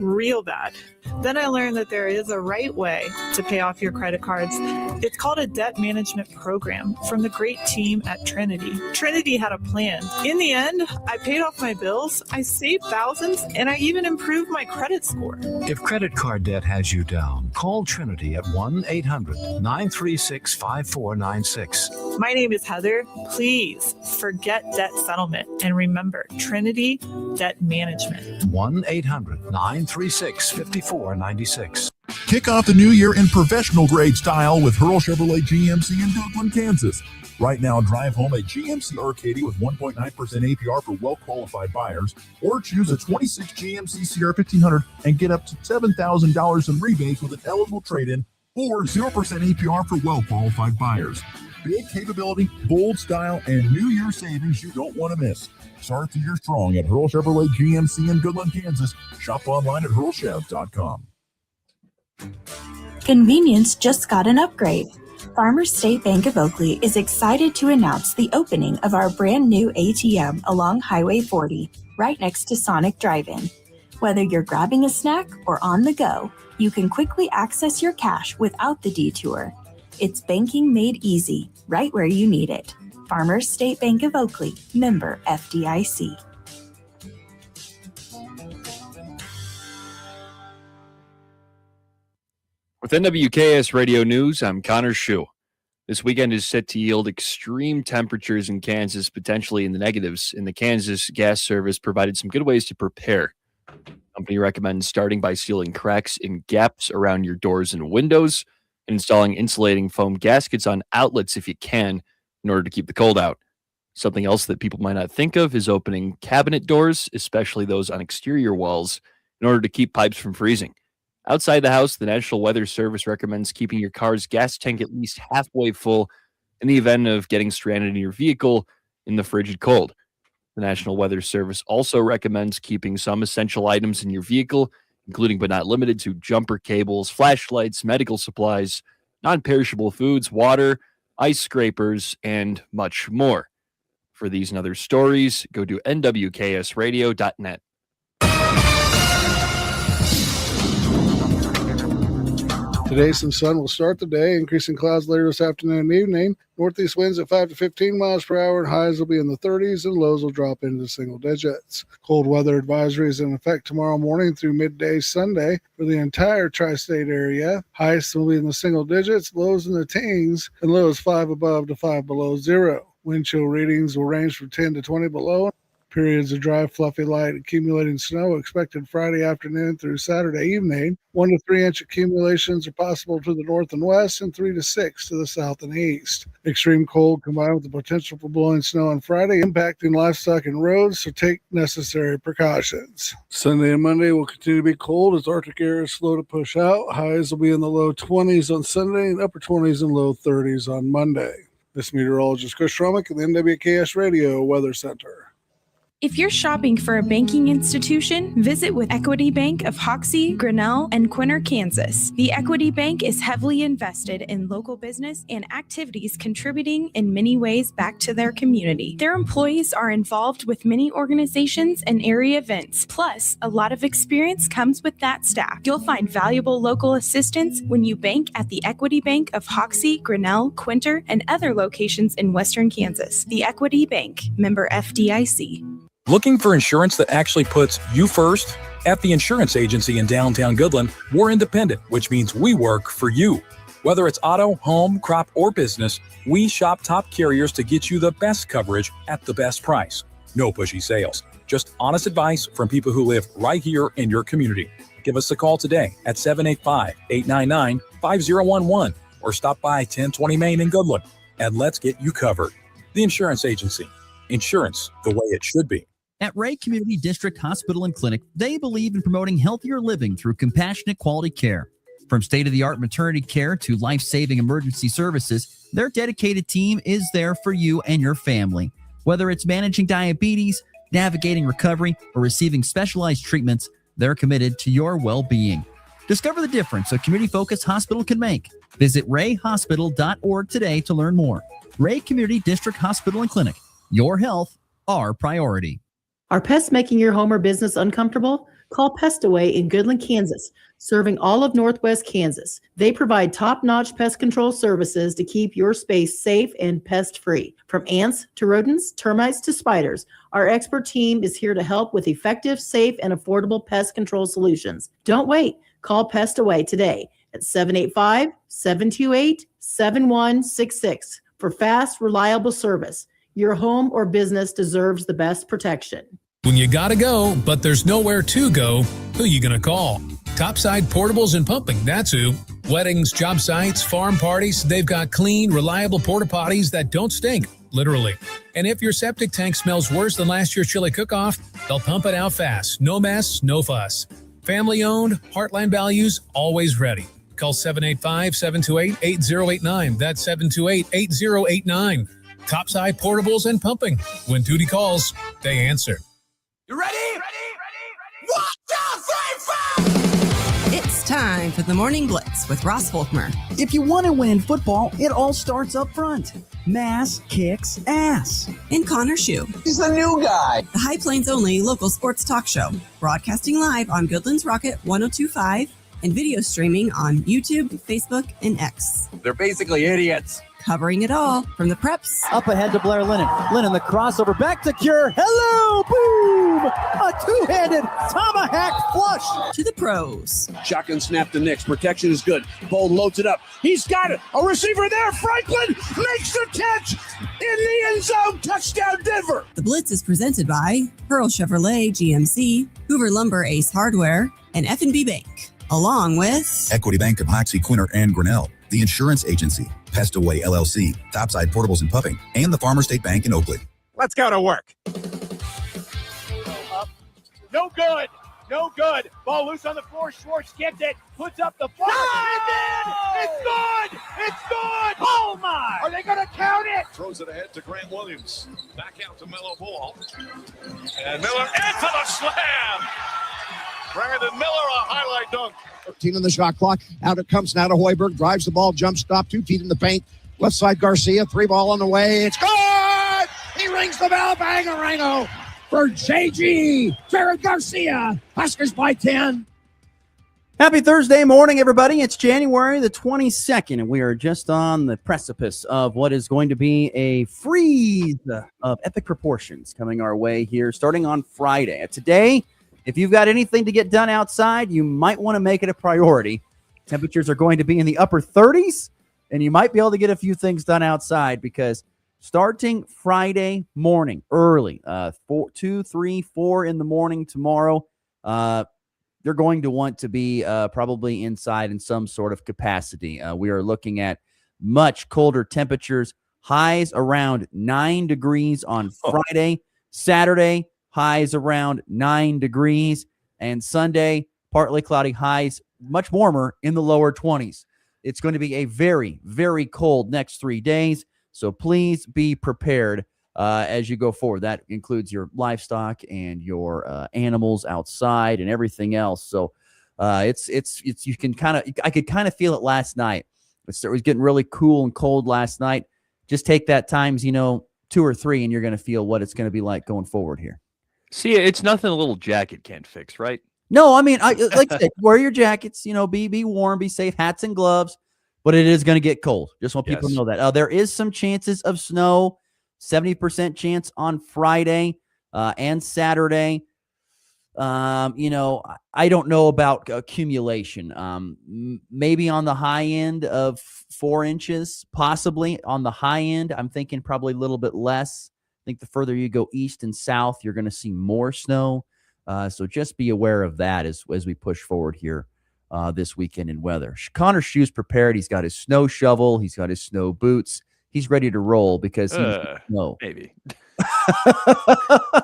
real bad. Then I learned that there is a right way to pay off your credit cards. It's called a debt management program from the great team at Trinity. Trinity had a plan. In the end, I paid off my bills, I saved thousands, and I even improved my credit score. If credit card debt has you down, call Trinity at 1-800-936-5496. My name is Heather. Please forget debt settlement and remember Trinity Debt Management. 1-800-936-5496. Kick off the new year in professional grade style with Hurl Chevrolet GMC in Goodland, Kansas. Right now, drive home a GMC Arcadia with 1.9% APR for well-qualified buyers, or choose a 26 GMC CR 1500 and get up to $7,000 in rebates with an eligible trade-in, or 0% APR for well-qualified buyers. Big capability, bold style, and New Year savings you don't want to miss. Start the year strong at Hurl Chevrolet GMC in Goodland, Kansas. Shop online at hurlchev.com. Convenience just got an upgrade. Farmers State Bank of Oakley is excited to announce the opening of our brand new ATM along Highway 40, right next to Sonic Drive-In. Whether you're grabbing a snack or on the go, you can quickly access your cash without the detour. It's banking made easy, right where you need it. Farmers State Bank of Oakley, member FDIC. With NWKS Radio News, I'm Connor Schuh. This weekend is set to yield extreme temperatures in Kansas, potentially in the negatives, and the Kansas Gas Service provided some good ways to prepare. The company recommends starting by sealing cracks and gaps around your doors and windows, and installing insulating foam gaskets on outlets if you can, in order to keep the cold out. Something else that people might not think of is opening cabinet doors, especially those on exterior walls, in order to keep pipes from freezing. Outside the house, the National Weather Service recommends keeping your car's gas tank at least halfway full in the event of getting stranded in your vehicle in the frigid cold. The National Weather Service also recommends keeping some essential items in your vehicle, including but not limited to jumper cables, flashlights, medical supplies, non-perishable foods, water, ice scrapers, and much more. For these and other stories, go to nwksradio.net. Today, some sun will start the day, increasing clouds later this afternoon and evening. Northeast winds at 5 to 15 miles per hour, and highs will be in the 30s, and lows will drop into the single digits. Cold weather advisory is in effect tomorrow morning through midday Sunday for the entire tri-state area. Highs will be in the single digits, lows in the teens, and lows 5 above to 5 below zero. Wind chill readings will range from 10 to 20 below. Periods of dry, fluffy, light accumulating snow expected Friday afternoon through Saturday evening. 1 to 3 inch accumulations are possible to the north and west, and 3 to 6 to the south and east. Extreme cold combined with the potential for blowing snow on Friday, impacting livestock and roads, so take necessary precautions. Sunday and Monday will continue to be cold as Arctic air is slow to push out. Highs will be in the low 20s on Sunday and upper 20s and low 30s on Monday. This meteorologist Chris Schromick at the NWKS Radio Weather Center. If you're shopping for a banking institution, visit with Equity Bank of Hoxie, Grinnell, and Quinter, Kansas. The Equity Bank is heavily invested in local business and activities contributing in many ways back to their community. Their employees are involved with many organizations and area events. Plus, a lot of experience comes with that staff. You'll find valuable local assistance when you bank at the Equity Bank of Hoxie, Grinnell, Quinter, and other locations in Western Kansas. The Equity Bank, member FDIC. Looking for insurance that actually puts you first? At the insurance agency in downtown Goodland, we're independent, which means we work for you. Whether it's auto, home, crop, or business, we shop top carriers to get you the best coverage at the best price. No pushy sales, just honest advice from people who live right here in your community. Give us a call today at 785-899-5011 or stop by 1020 Main in Goodland, and let's get you covered. The insurance agency. Insurance the way it should be. At Ray Community District Hospital and Clinic, they believe in promoting healthier living through compassionate quality care. From state-of-the-art maternity care to life-saving emergency services, their dedicated team is there for you and your family. Whether it's managing diabetes, navigating recovery, or receiving specialized treatments, they're committed to your well-being. Discover the difference a community-focused hospital can make. Visit rayhospital.org today to learn more. Ray Community District Hospital and Clinic. Your health, our priority. Are pests making your home or business uncomfortable? Call Pestaway in Goodland, Kansas, serving all of Northwest Kansas. They provide top-notch pest control services to keep your space safe and pest-free. From ants to rodents, termites to spiders, our expert team is here to help with effective, safe, and affordable pest control solutions. Don't wait. Call Pestaway today at 785-728-7166 for fast, reliable service. Your home or business deserves the best protection. When you gotta go, but there's nowhere to go, who you gonna call? Topside Portables and Pumping, that's who. Weddings, job sites, farm parties, they've got clean, reliable porta potties that don't stink, literally. And if your septic tank smells worse than last year's chili cook-off, they'll pump it out fast. No mess, no fuss. Family owned, Heartland values, always ready. Call 785-728-8089. That's 728-8089. Topside Portables and Pumping. When duty calls, they answer. You ready? Ready? 1, 2, 3, 4! It's time for the Morning Blitz with Ross Volkmer. If you want to win in football, it all starts up front. Mass kicks ass. And Connor Schuh. He's the new guy. The High Plains only local sports talk show. Broadcasting live on Goodland's Rocket 102.5 and video streaming on YouTube, Facebook, and X. They're basically idiots. Covering it all from the preps. Up ahead to Blair Lennon. Lennon, the crossover back to Cure. Hello, boom! A two-handed tomahawk flush. To the pros. Shotgun snap to Nix. Protection is good. Bold loads it up. He's got it. A receiver there. Franklin makes the catch in the end zone. Touchdown, Denver. The Blitz is presented by Pearl Chevrolet GMC, Hoover Lumber Ace Hardware, and F&B Bank. Along with Equity Bank of Hoxie, Quinter, and Grinnell, the insurance agency, Pestaway LLC, Topside Portables and Pumping, and the Farmer State Bank in Oakley. Let's go to work. No good. No good. Ball loose on the floor. Schwartz gets it. Puts up the ball. It's good. It's good. Oh, my. Are they going to count it? Throws it ahead to Grant Williams. Back out to Miller Ball. And Miller into the slam. Brandon Miller, a highlight dunk. 13 on the shot clock. Out it comes now to Hoiberg. Drives the ball. Jump stop. 2 feet in the paint. Left side Garcia. 3 ball on the way. It's good. He rings the bell. Bang-a-rango for JG. Jared Garcia. Huskers by 10. Happy Thursday morning, everybody. It's January the 22nd, and we are just on the precipice of what is going to be a freeze of epic proportions coming our way here starting on Friday. Today, if you've got anything to get done outside, you might want to make it a priority. Temperatures are going to be in the upper 30s, and you might be able to get a few things done outside because starting Friday morning, early, 2, 3, 4 in the morning tomorrow, you're going to want to be probably inside in some sort of capacity. We are looking at much colder temperatures, highs around 9 degrees on Friday, Saturday, highs around 9 degrees, and Sunday, partly cloudy, highs much warmer in the lower 20s. It's going to be a very, very cold next 3 days, so please be prepared as you go forward. That includes your livestock and your animals outside and everything else. So it's you can I could kind of feel it last night. It was getting really cool and cold last night. Just take that times 2 or 3, and you're going to feel what it's going to be like going forward here. See, it's nothing a little jacket can't fix, right? No, I mean, like I said, wear your jackets, be warm, be safe, hats and gloves, but it is going to get cold. Just want people to know that. There is some chances of snow, 70% chance on Friday and Saturday. I don't know about accumulation. Maybe on the high end of 4 inches, possibly on the high end. I'm thinking probably a little bit less. I think the further you go east and south, you're going to see more snow. So just be aware of that as we push forward here this weekend in weather. Connor Schuh's prepared. He's got his snow shovel. He's got his snow boots. He's ready to roll because he's snow. Maybe. I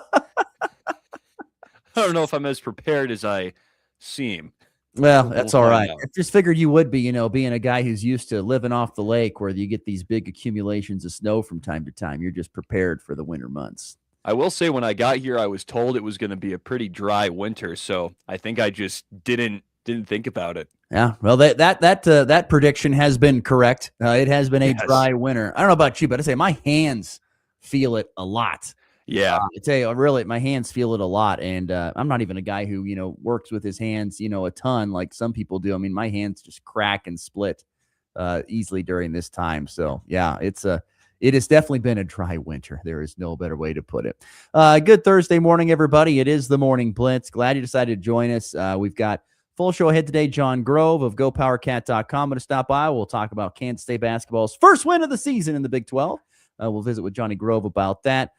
don't know if I'm as prepared as I seem. Well, that's all right. I just figured you would be, being a guy who's used to living off the lake where you get these big accumulations of snow from time to time. You're just prepared for the winter months. I will say when I got here, I was told it was going to be a pretty dry winter. So I think I just didn't think about it. Yeah, well, that prediction has been correct. It has been a dry winter. I don't know about you, but I say my hands feel it a lot. Yeah. I tell you, really, my hands feel it a lot. And I'm not even a guy who, works with his hands, a ton like some people do. I mean, my hands just crack and split easily during this time. So, yeah, it has definitely been a dry winter. There is no better way to put it. Good Thursday morning, everybody. It is the Morning Blitz. Glad you decided to join us. We've got full show ahead today. John Grove of GoPowerCat.com going to stop by. We'll talk about Kansas State basketball's first win of the season in the Big 12. We'll visit with Johnny Grove about that.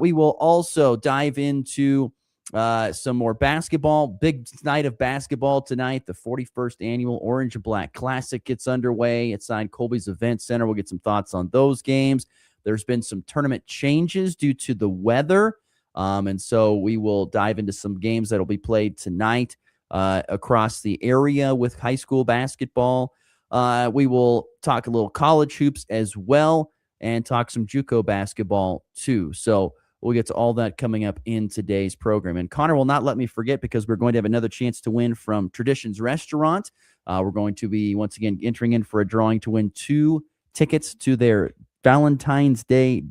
We will also dive into some more basketball. Big night of basketball tonight. The 41st annual Orange and Black Classic gets underway. It's at Colby's Event Center. We'll get some thoughts on those games. There's been some tournament changes due to the weather. And so we will dive into some games that will be played tonight across the area with high school basketball. We will talk a little college hoops as well and talk some JUCO basketball too. So we'll get to all that coming up in today's program. And Connor will not let me forget because we're going to have another chance to win from Traditions Restaurant. We're going to be, once again, entering in for a drawing to win 2 tickets to their Valentine's night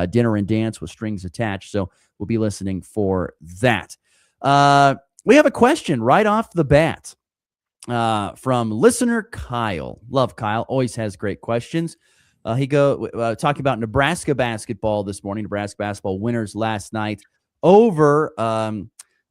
dinner and dance with strings attached. So we'll be listening for that. We have a question right off the bat from listener Kyle. Love Kyle. Always has great questions. Talking about Nebraska basketball this morning. Nebraska basketball winners last night over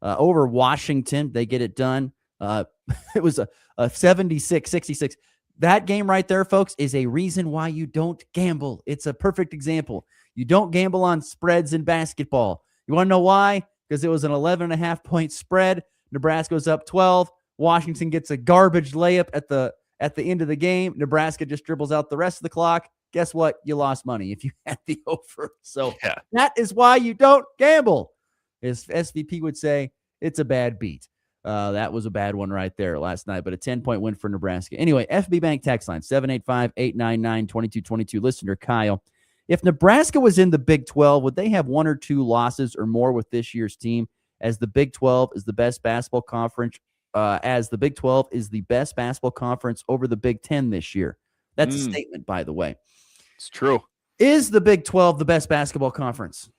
Washington. They get it done. It was a 76-66. That game right there, folks, is a reason why you don't gamble. It's a perfect example. You don't gamble on spreads in basketball. You want to know why? Because it was an 11.5-point spread. Nebraska was up 12. Washington gets a garbage layup at the end of the game. Nebraska just dribbles out the rest of the clock. Guess what? You lost money if you had the over. So That is why you don't gamble. As SVP would say, it's a bad beat. That was a bad one right there last night, but a 10-point win for Nebraska. Anyway, FB Bank text line, 785-899-2222. Listener Kyle, if Nebraska was in the Big 12, would they have 1 or 2 losses or more with this year's team, as the Big 12 is the best basketball conference, as the Big 12 is the best basketball conference over the Big 10 this year? That's a statement, by the way. It's true. Is the Big 12 the best basketball conference?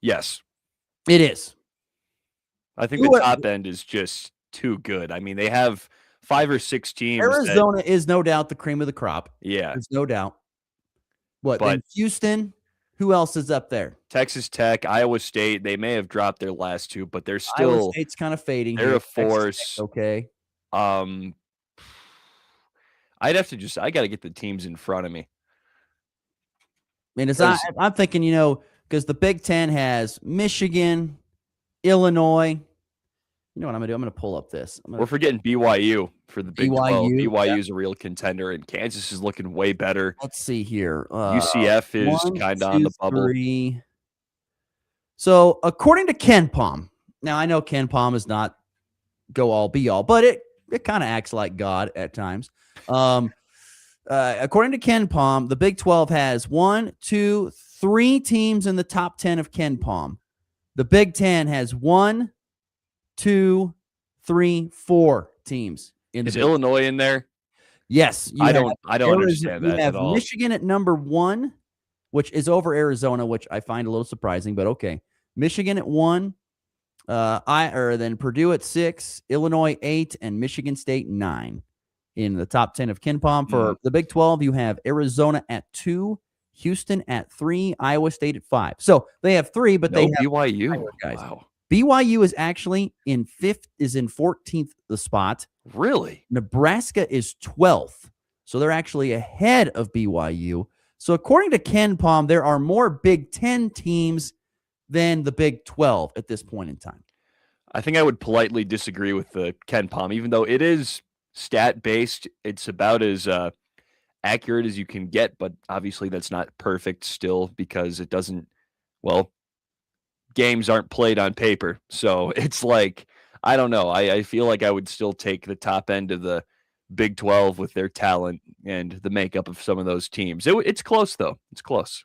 Yes. It is. I think the top end is just too good. I mean, they have 5 or 6 teams. Arizona is no doubt the cream of the crop. Yeah. There's no doubt. Then Houston, who else is up there? Texas Tech, Iowa State, they may have dropped their last 2, but they're still Iowa State's kind of fading. They're a force. Okay. I got to get the teams in front of me. I mean, I'm thinking, because the Big 10 has Michigan, Illinois. You know what I'm going to do? I'm going to pull up this. We're forgetting BYU for the Big 12. BYU is yeah. a real contender, and Kansas is looking way better. Let's see here. UCF is kind of on the bubble. 3. So, according to Ken Palm, now I know Ken Palm is not go all be all, but it kind of acts like God at times. According to Ken Palm, the Big 12 has 1, 2, 3 teams in the top 10 of Ken Palm. The Big 10 has 1, 2, 3, 4 teams. Is Illinois in there? Yes. I don't understand that at all. Michigan at number 1, which is over Arizona, which I find a little surprising, but okay. Michigan at 1, then Purdue at 6, Illinois 8, and Michigan State 9 in the top 10 of Ken Palm. For the Big 12, you have Arizona at 2, Houston at 3, Iowa State at 5. So they have 3, but they have BYU. Guys. Wow. BYU is actually in 14th the spot. Really? Nebraska is 12th. So they're actually ahead of BYU. So according to Ken Palm, there are more Big 10 teams than the Big 12 at this point in time. I think I would politely disagree with the Ken Palm, even though it is stat-based. It's about as accurate as you can get, but obviously that's not perfect still because it doesn't, games aren't played on paper. So it's like, I don't know. I feel like I would still take the top end of the Big 12 with their talent and the makeup of some of those teams. It's close, though. It's close.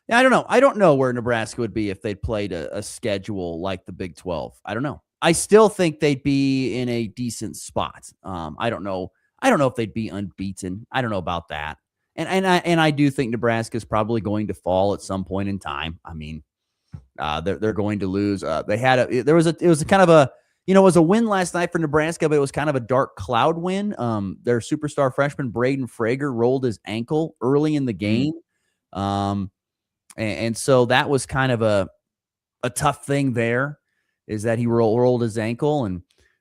Yeah, I don't know. I don't know where Nebraska would be if they played a schedule like the Big 12. I don't know. I still think they'd be in a decent spot. I don't know. I don't know if they'd be unbeaten. I don't know about that. And I do think Nebraska is probably going to fall at some point in time. I mean, they're going to lose. It was kind of a, it was a win last night for Nebraska, but it was kind of a dark cloud win. Their superstar freshman Braden Frager rolled his ankle early in the game. And so that was kind of a tough thing there, is that he rolled his ankle,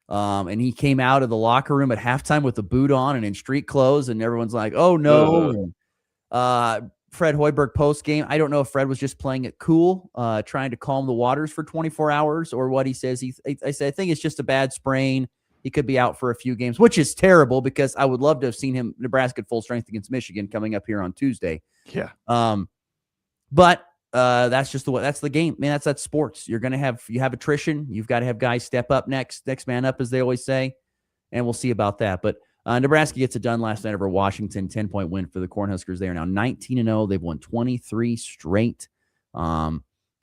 and he came out of the locker room at halftime with a boot on and in street clothes, and everyone's like, "Oh no!" Fred Hoiberg post game. I don't know if Fred was just playing it cool, trying to calm the waters for 24 hours, or what he says. I think it's just a bad sprain. He could be out for a few games, which is terrible because I would love to have seen him Nebraska at full strength against Michigan coming up here on Tuesday. Yeah. But that's just that's the game, man. That's sports. You have attrition. You've got to have guys step up next man up, as they always say, and we'll see about that. But Nebraska gets it done last night over Washington, 10-point win for the Cornhuskers. They are now 19-0. They've won 23 straight.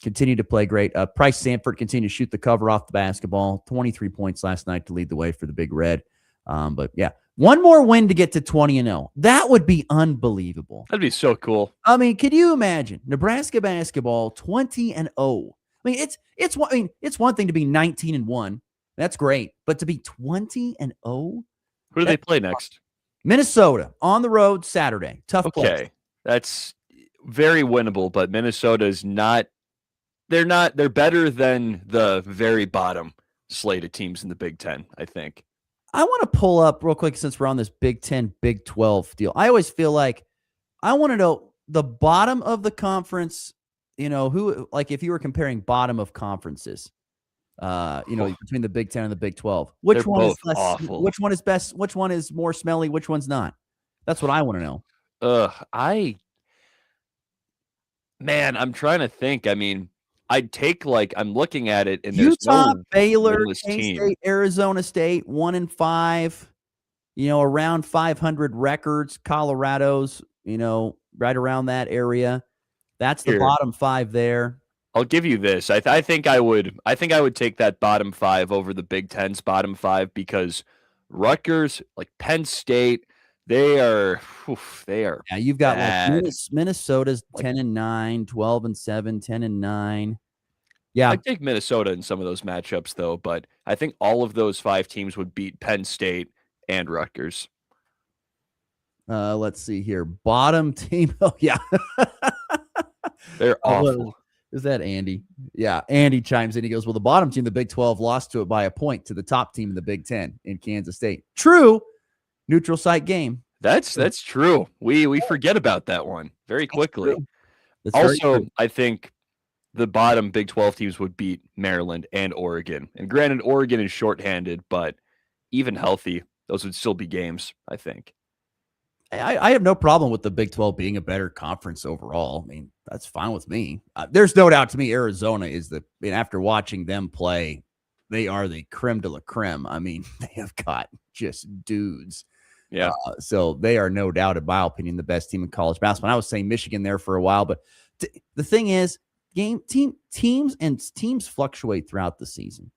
Continue to play great. Price Sanford continued to shoot the cover off the basketball. 23 points last night to lead the way for the Big Red. But yeah, one more win to get to 20-0. That would be unbelievable. That'd be so cool. I mean, could you imagine Nebraska basketball 20-0? I mean, it's one thing to be 19-1. That's great, but to be 20-0. Who do they play next? Minnesota on the road Saturday. Tough place. Okay, that's very winnable, but Minnesota is not. They're better than the very bottom slate of teams in the Big Ten, I think. I want to pull up real quick, since we're on this Big 10, Big 12 deal. I always feel like I want to know the bottom of the conference, who, like, if you were comparing bottom of conferences, between the Big 10 and the Big 12, which one is less awful? Which one is best? Which one is more smelly? Which one's not? That's what I want to know. I'm trying to think. I mean, I'd take, I'm looking at it, and there's Utah, no Baylor, team. K-State, Arizona State, 1-5, around 500 records. Colorado's, right around that area. That's the bottom 5 there. I'll give you this. I think I would take that bottom 5 over the Big Ten's bottom 5, because Rutgers, like Penn State, they are. Yeah, you've got Minnesota's 10-9, 12-7, 10-9. Yeah, I take Minnesota in some of those matchups, though. But I think all of those 5 teams would beat Penn State and Rutgers. Let's see here. Bottom team. Oh yeah, they're awful. Is that Andy? Yeah, Andy chimes in. He goes, "Well, the bottom team, the Big 12, lost to it by a point to the top team in the Big 10 in Kansas State." True. Neutral site game. That's true. We forget about that one very quickly. Also, I think the bottom Big 12 teams would beat Maryland and Oregon. And granted, Oregon is shorthanded, but even healthy, those would still be games, I think. I have no problem with the Big 12 being a better conference overall. I mean, that's fine with me. There's no doubt to me Arizona is after watching them play, they are the creme de la creme. I mean, they have got just dudes. Yeah. So they are no doubt, in my opinion, the best team in college basketball. I was saying Michigan there for a while, but the thing is, teams fluctuate throughout the season.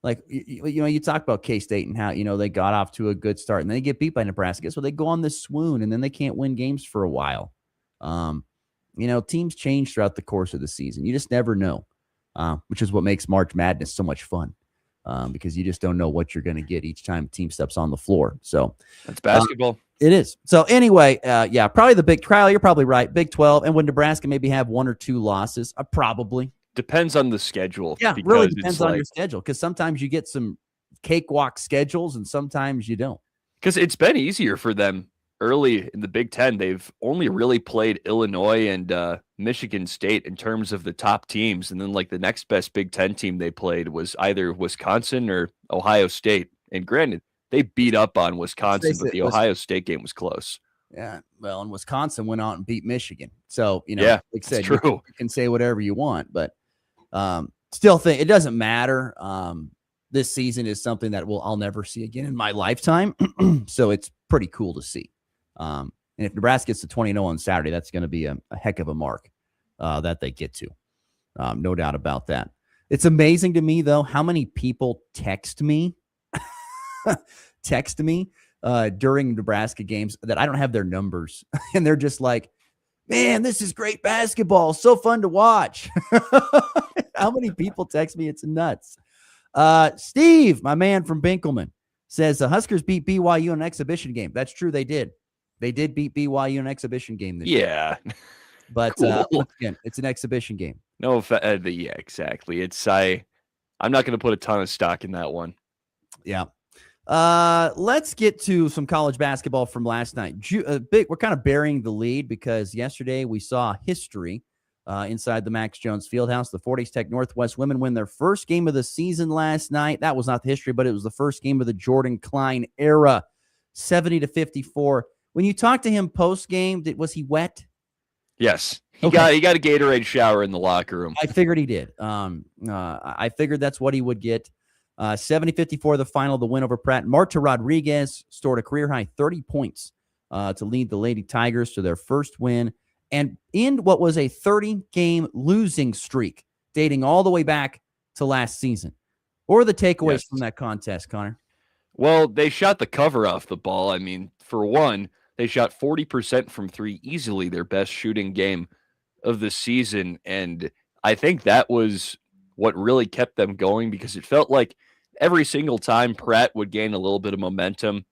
Like, you talk about K-State and how, they got off to a good start and then they get beat by Nebraska. So they go on this swoon and then they can't win games for a while. Teams change throughout the course of the season. You just never know, which is what makes March Madness so much fun. Because you just don't know what you're going to get each time a team steps on the floor. So that's basketball. It is. So anyway, probably the Big Trial. You're probably right. Big 12. And would Nebraska maybe have 1 or 2 losses? Probably. Depends on the schedule. Yeah, really depends on your schedule. Because sometimes you get some cakewalk schedules and sometimes you don't. Because it's been easier for them early in the Big Ten. They've only really played Illinois and Michigan State in terms of the top teams. And then the next best Big Ten team they played was either Wisconsin or Ohio State. And granted, they beat up on Wisconsin, but the Ohio State game was close. Yeah, well, and Wisconsin went out and beat Michigan. So, yeah, like I said, true. You can say whatever you want, but still think it doesn't matter. This season is something that I'll never see again in my lifetime. So it's pretty cool to see. And if Nebraska gets to 20-0 on Saturday, that's going to be a heck of a mark that they get to. No doubt about that. It's amazing to me, though, how many people text me during Nebraska games that I don't have their numbers. And they're just like, man, this is great basketball. So fun to watch. How many people text me? It's nuts. Steve, my man from Binkelman, says the Huskers beat BYU in an exhibition game. That's true. They did. They did beat BYU in an exhibition game this year. Yeah. But Cool. once again, it's an exhibition game. No, yeah, exactly. I'm not going to put a ton of stock in that one. Yeah. Let's get to some college basketball from last night. We're kind of burying the lead because yesterday we saw history inside the Max Jones Fieldhouse. The Fort Hays Tech Northwest women win their first game of the season last night. That was not the history, but it was the first game of the Jordan Klein era, 70-54. When you talked to him post game, was he wet? Yes. He got a Gatorade shower in the locker room. I figured he did. I figured that's what he would get. 70-54, the final, the win over Pratt. Marta Rodriguez scored a career-high 30 points to lead the Lady Tigers to their first win and end what was a 30-game losing streak dating all the way back to last season. What were the takeaways from that contest, Connor? Well, they shot the cover off the ball. I mean, for one, they shot 40% from three, easily their best shooting game of the season. And I think that was what really kept them going because it felt like every single time Pratt would gain a little bit of momentum,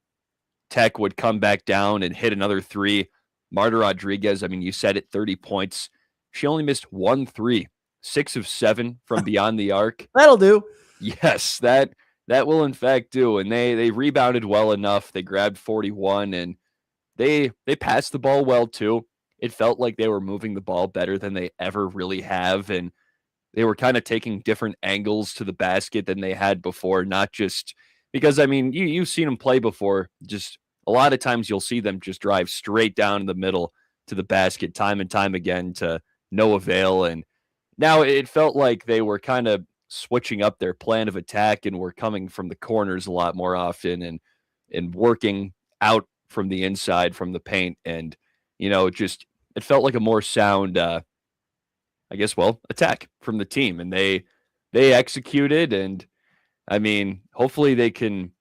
Tech would come back down and hit another three. Marta Rodriguez, I mean, you said it, 30 points. She only missed 1 3, 6 of 7 from beyond the arc. That'll do. Yes, that will in fact do. And they rebounded well enough. They grabbed 41 and they passed the ball well too. It felt like they were moving the ball better than they ever really have. And they were kind of taking different angles to the basket than they had before, not just because, I mean, you've seen them play before. Just a lot of times you'll see them just drive straight down the middle to the basket time and time again to no avail. And now it felt like they were kind of switching up their plan of attack and were coming from the corners a lot more often and working out from the inside, from the paint. And, just it felt like a more sound attack from the team, and they executed. And I mean, hopefully they can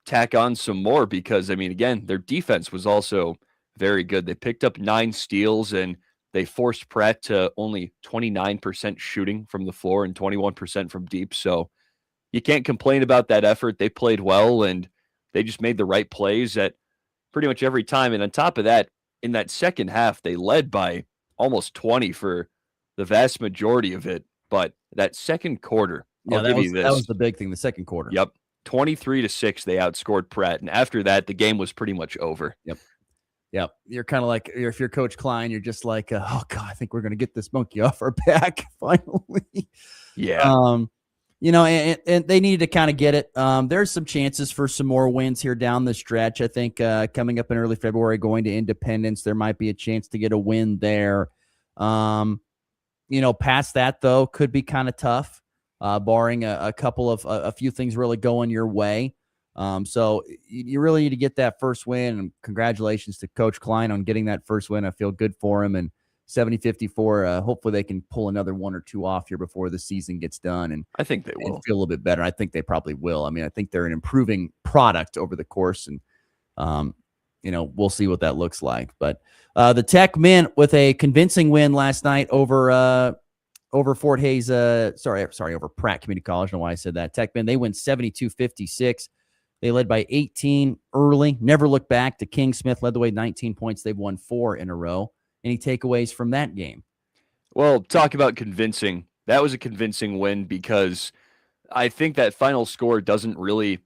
tack on some more because, I mean, again, their defense was also very good. They picked up 9 steals and they forced Pratt to only 29% shooting from the floor and 21% from deep. So you can't complain about that effort. They played well and they just made the right plays at pretty much every time. And on top of that, in that second half, they led by almost 20 for the vast majority of it. But that second quarter, that was the big thing, the second quarter. Yep. 23-6, they outscored Pratt. And after that, the game was pretty much over. Yep. You're kind of like, if you're Coach Klein, you're just like, oh, God, I think we're going to get this monkey off our back finally. Yeah. And they needed to kind of get it. There's some chances for some more wins here down the stretch. I think coming up in early February, going to Independence, there might be a chance to get a win there. Past that, though, could be kind of tough, barring a couple of a few things really going your way. So you really need to get that first win, and congratulations to Coach Klein on getting that first win. I feel good for him. And 70-54, hopefully they can pull another 1 or 2 off here before the season gets done. And I think they will feel a little bit better. I think they probably will. I mean, I think they're an improving product over the course, and we'll see what that looks like. But the Tech men with a convincing win last night over Fort Hays. Over Pratt Community College. I don't know why I said that. Tech men, they win 72-56. They led by 18 early. Never looked back. To King Smith led the way, 19 points. They've won 4 in a row. Any takeaways from that game? Well, talk about convincing. That was a convincing win because I think that final score doesn't really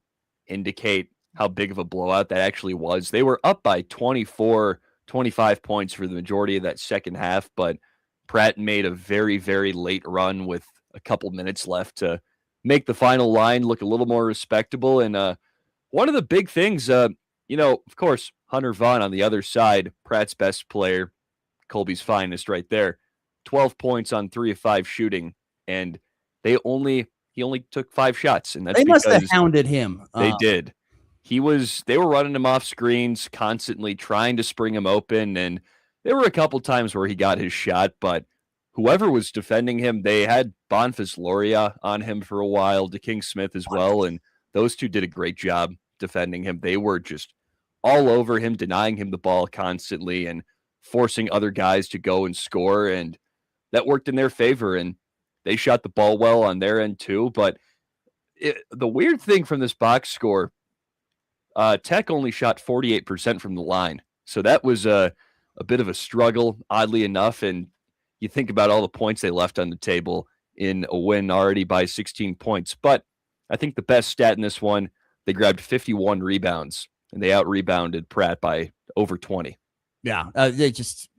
indicate how big of a blowout that actually was. They were up by 24, 25 points for the majority of that second half, but Pratt made a very, very late run with a couple minutes left to make the final line look a little more respectable. And one of the big things, of course, Hunter Vaughn on the other side, Pratt's best player, Colby's finest right there, 12 points on 3 of 5 shooting, and he only took 5 shots, and that's they because must have hounded him. They did. They were running him off screens, constantly trying to spring him open, and there were a couple times where he got his shot, but whoever was defending him, they had Bonfils Loria on him for a while, DeKing Smith as well, and those two did a great job defending him. They were just all over him, denying him the ball constantly and forcing other guys to go and score. And that worked in their favor. And they shot the ball well on their end too. But the weird thing from this box score, Tech only shot 48% from the line. So that was a bit of a struggle, oddly enough. And you think about all the points they left on the table in a win already by 16 points. But I think the best stat in this one, they grabbed 51 rebounds, and they out-rebounded Pratt by over 20. Yeah, they just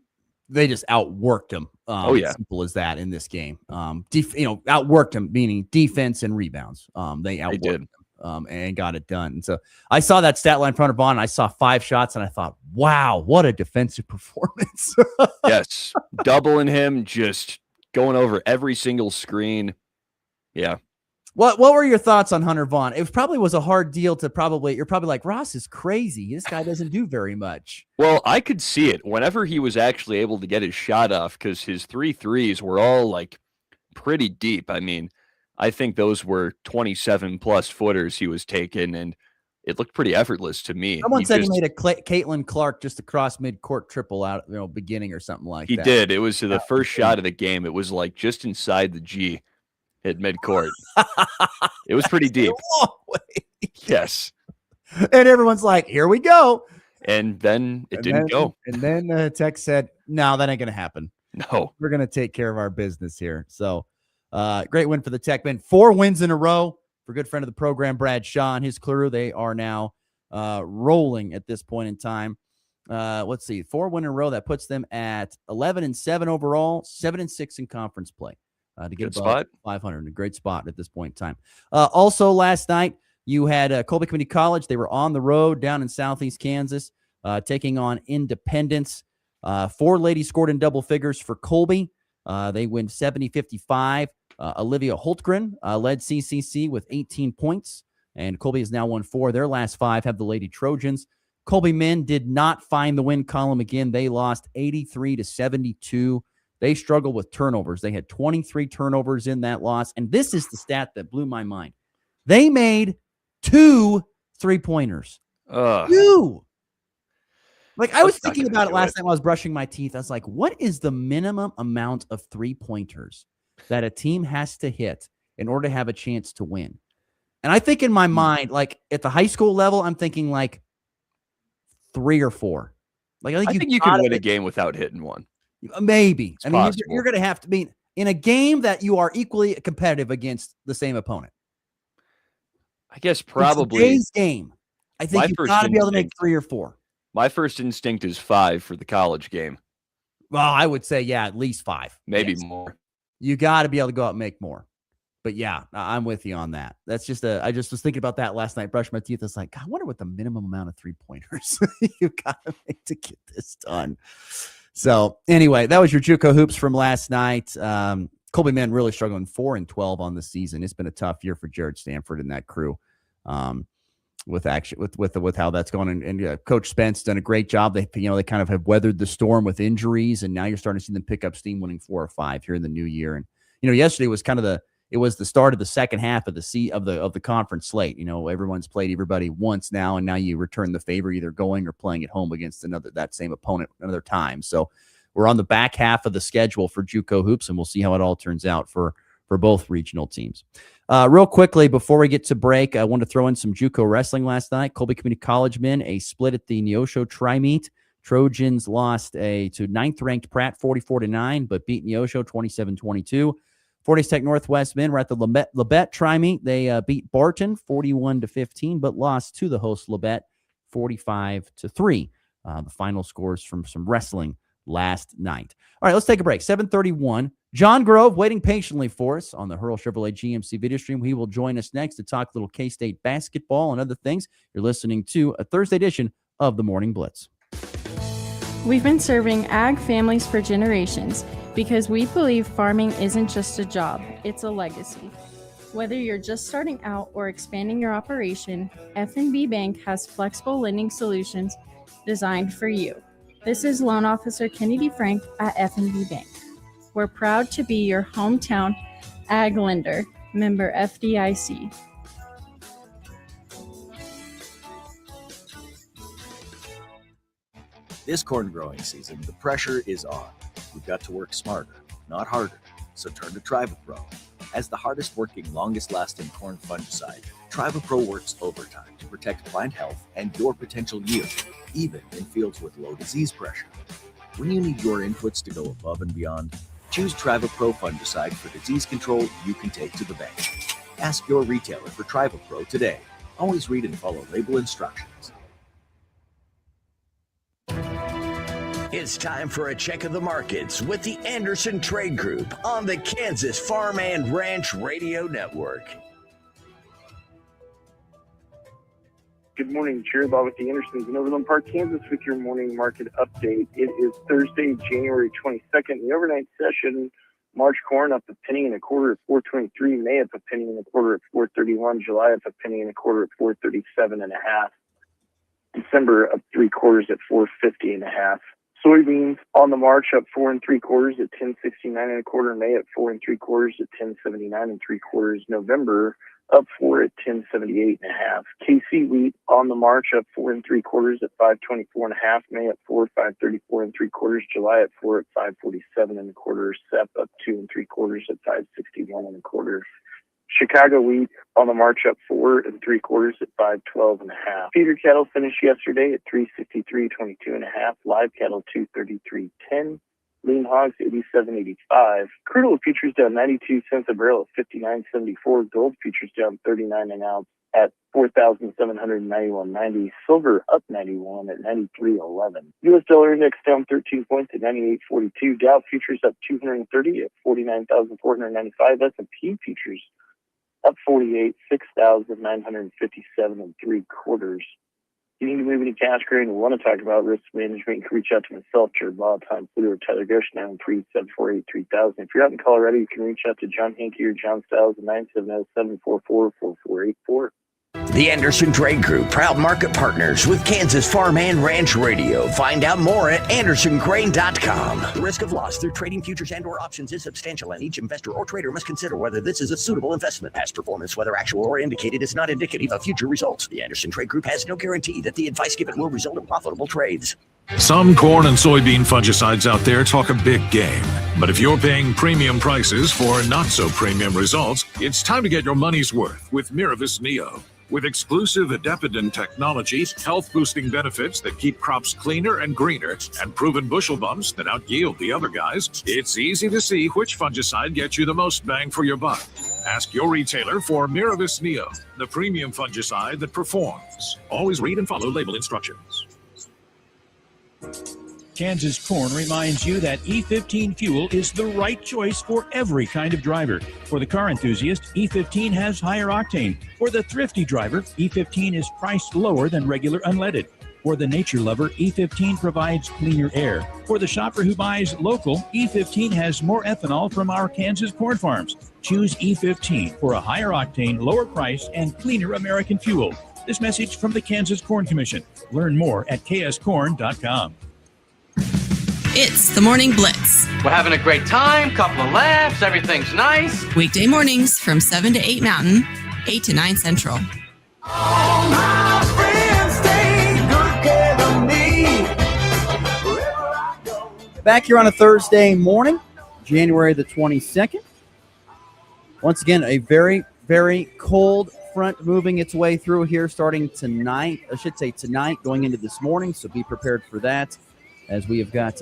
outworked them. Simple as that in this game. Outworked them, meaning defense and rebounds. They outworked them and got it done. And so I saw that stat line in front of Vaughn, and I saw 5 shots, and I thought, wow, what a defensive performance. Yes, doubling him, just going over every single screen. Yeah. What were your thoughts on Hunter Vaughn? It probably was a hard deal to you're probably like, Ross is crazy. This guy doesn't do very much. Well, I could see it whenever he was actually able to get his shot off, because his 3 threes were all like pretty deep. I mean, I think those were 27 plus footers he was taking, and it looked pretty effortless to me. Someone said he made a Caitlin Clark just across midcourt triple out, beginning or something like that. He did. It was the first shot of the game. It was like just inside the G at midcourt. It was pretty deep. Yes. And everyone's like, here we go. And then it didn't go. And then Tech said, no, that ain't going to happen. No. We're going to take care of our business here. So great win for the Tech men. 4 wins in a row for good friend of the program, Brad Shaw and his crew. They are now rolling at this point in time. Let's see, 4 wins in a row. That puts them at 11-7 overall, 7-6 in conference play. To get above 500, a great spot at this point in time. Also, last night, you had Colby Community College. They were on the road down in southeast Kansas, taking on Independence. 4 ladies scored in double figures for Colby. They win 70-55. Olivia Holtgren led CCC with 18 points, and Colby has now won 4. Their last 5 have the Lady Trojans. Colby men did not find the win column again. They lost 83-72. They struggled with turnovers. They had 23 turnovers in that loss. And this is the stat that blew my mind. They made 2 3-pointers. 2. Like, I was thinking about it last night while I was brushing my teeth. I was like, what is the minimum amount of 3-pointers that a team has to hit in order to have a chance to win? And I think in my mind, like at the high school level, I'm thinking like 3 or 4. Like I think you can win a game without hitting one. Maybe. It's I mean, possible. you're going to have to be in a game that you are equally competitive against the same opponent. I guess probably today's game. I think you've got to be able to make 3 or 4. My first instinct is 5 for the college game. Well, I would say, yeah, at least 5. Maybe more. You got to be able to go out and make more. But yeah, I'm with you on that. That's just I just was thinking about that last night, brushed my teeth. I was like, God, I wonder what the minimum amount of 3-pointers you got to make to get this done. So anyway, that was your JUCO hoops from last night. Colby men really struggling 4-12 on the season. It's been a tough year for Jared Stanford and that crew. With how that's going, and Coach Spence done a great job. They kind of have weathered the storm with injuries, and now you're starting to see them pick up steam, winning 4 or 5 here in the new year. And yesterday was kind of the start of the second half of the conference slate. Everyone's played everybody once now, and now you return the favor, either going or playing at home against that same opponent another time. So we're on the back half of the schedule for JUCO hoops, and we'll see how it all turns out for both regional teams. Real quickly, before we get to break, I want to throw in some JUCO wrestling last night. Colby Community College men, a split at the Neosho Tri-Meet. Trojans lost to 9th-ranked Pratt 44-9, but beat Neosho 27-22. Fortis Tech Northwest men were at the Labette Tri-Meet. They beat Barton 41-15, but lost to the host Labette 45-3. The final scores from some wrestling last night. All right, let's take a break. 7:31. John Grove waiting patiently for us on the Hurl Chevrolet GMC video stream. He will join us next to talk little K-State basketball and other things. You're listening to a Thursday edition of the Morning Blitz. We've been serving ag families for generations because we believe farming isn't just a job, it's a legacy. Whether you're just starting out or expanding your operation, F&B Bank has flexible lending solutions designed for you. This is Loan Officer Kennedy Frank at F&B Bank. We're proud to be your hometown ag lender, member FDIC. This corn growing season, the pressure is on. We've got to work smarter, not harder. So turn to TrivaPro. As the hardest working, longest lasting corn fungicide, TrivaPro works overtime to protect plant health and your potential yield, even in fields with low disease pressure. When you need your inputs to go above and beyond, choose TrivaPro fungicide for disease control you can take to the bank. Ask your retailer for TrivaPro today. Always read and follow label instructions. It's time for a check of the markets with the Anderson Trade Group on the Kansas Farm and Ranch Radio Network. Good morning, Jared Law with the Andersons in Overland Park, Kansas with your morning market update. It is Thursday, January 22nd. The overnight session, March corn up a penny and a quarter at 4.23, May up a penny and a quarter at 4.31, July up a penny and a quarter at 4.37 and a half, December up 3/4 at 4.50 and a half. Soybeans on the March up 4 3/4 at 10.69 and a quarter, May at 4 3/4 at 10.79 and 3/4, November up 4 at 10.78 and a half. KC wheat on the March up 4 3/4 at 5.24 and a half, May at 4 5.34 and 3/4, July at 4 at 5.47 and a quarter, SEP up 2 3/4 at 5.61 and a quarter. Chicago wheat on the March up 4 3/4 at 5.12 and a half. Feeder cattle finished yesterday at 363.22 and a half. Live cattle 233.10. Lean hogs 87.85. Crude oil futures down 92 cents a barrel at 59.74. Gold futures down 39 an ounce at 4,791.90. Silver up 91 at 93.11. U.S. dollar index down 13 points at 98.42. Dow futures up 230 at 49,495. S&P futures up 48, 6,957 and 3/4. If you need to move any cash grain or want to talk about risk management, you can reach out to myself, Jared Law, Tom Pluto, or Tyler Goshen, 937-483-3000. If you're out in Colorado, you can reach out to John Hankey or John Stiles at 970-744-4484. The Anderson Trade Group, proud market partners with Kansas Farm and Ranch Radio. Find out more at andersongrain.com. The risk of loss through trading futures and or options is substantial, and each investor or trader must consider whether this is a suitable investment. Past performance, whether actual or indicated, is not indicative of future results. The Anderson Trade Group has no guarantee that the advice given will result in profitable trades. Some corn and soybean fungicides out there talk a big game. But if you're paying premium prices for not-so-premium results, it's time to get your money's worth with Miravis Neo. With exclusive Adepidin technology, health-boosting benefits that keep crops cleaner and greener, and proven bushel bumps that out-yield the other guys, it's easy to see which fungicide gets you the most bang for your buck. Ask your retailer for Miravis Neo, the premium fungicide that performs. Always read and follow label instructions. Kansas Corn reminds you that E15 fuel is the right choice for every kind of driver. For the car enthusiast, E15 has higher octane. For the thrifty driver, E15 is priced lower than regular unleaded. For the nature lover, E15 provides cleaner air. For the shopper who buys local, E15 has more ethanol from our Kansas corn farms. Choose E15 for a higher octane, lower price, and cleaner American fuel. This message from the Kansas Corn Commission. Learn more at kscorn.com. It's the Morning Blitz. We're having a great time, couple of laughs, everything's nice. Weekday mornings from 7 to 8 Mountain, 8 to 9 Central. Back here on a Thursday morning, January the 22nd. Once again, a very, very cold front moving its way through here starting tonight. I should say tonight, going into this morning, so be prepared for that, as we have got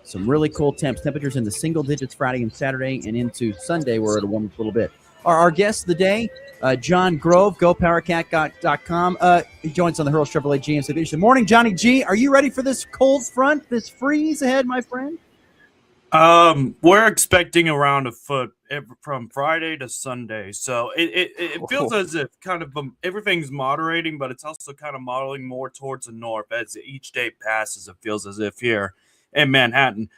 some really cool temperatures in the single digits Friday and Saturday, and into Sunday where it'll warm up a little bit. Our guest of the day, John Grove, GoPowerCat.com. He joins on the Hurl Chevrolet GMC Edition. Good morning, Johnny G. Are you ready for this cold front, this freeze ahead, my friend? We're expecting around a foot from Friday to Sunday, so it feels as if kind of everything's moderating, but it's also kind of modeling more towards the north as each day passes. It feels as if here in Manhattan.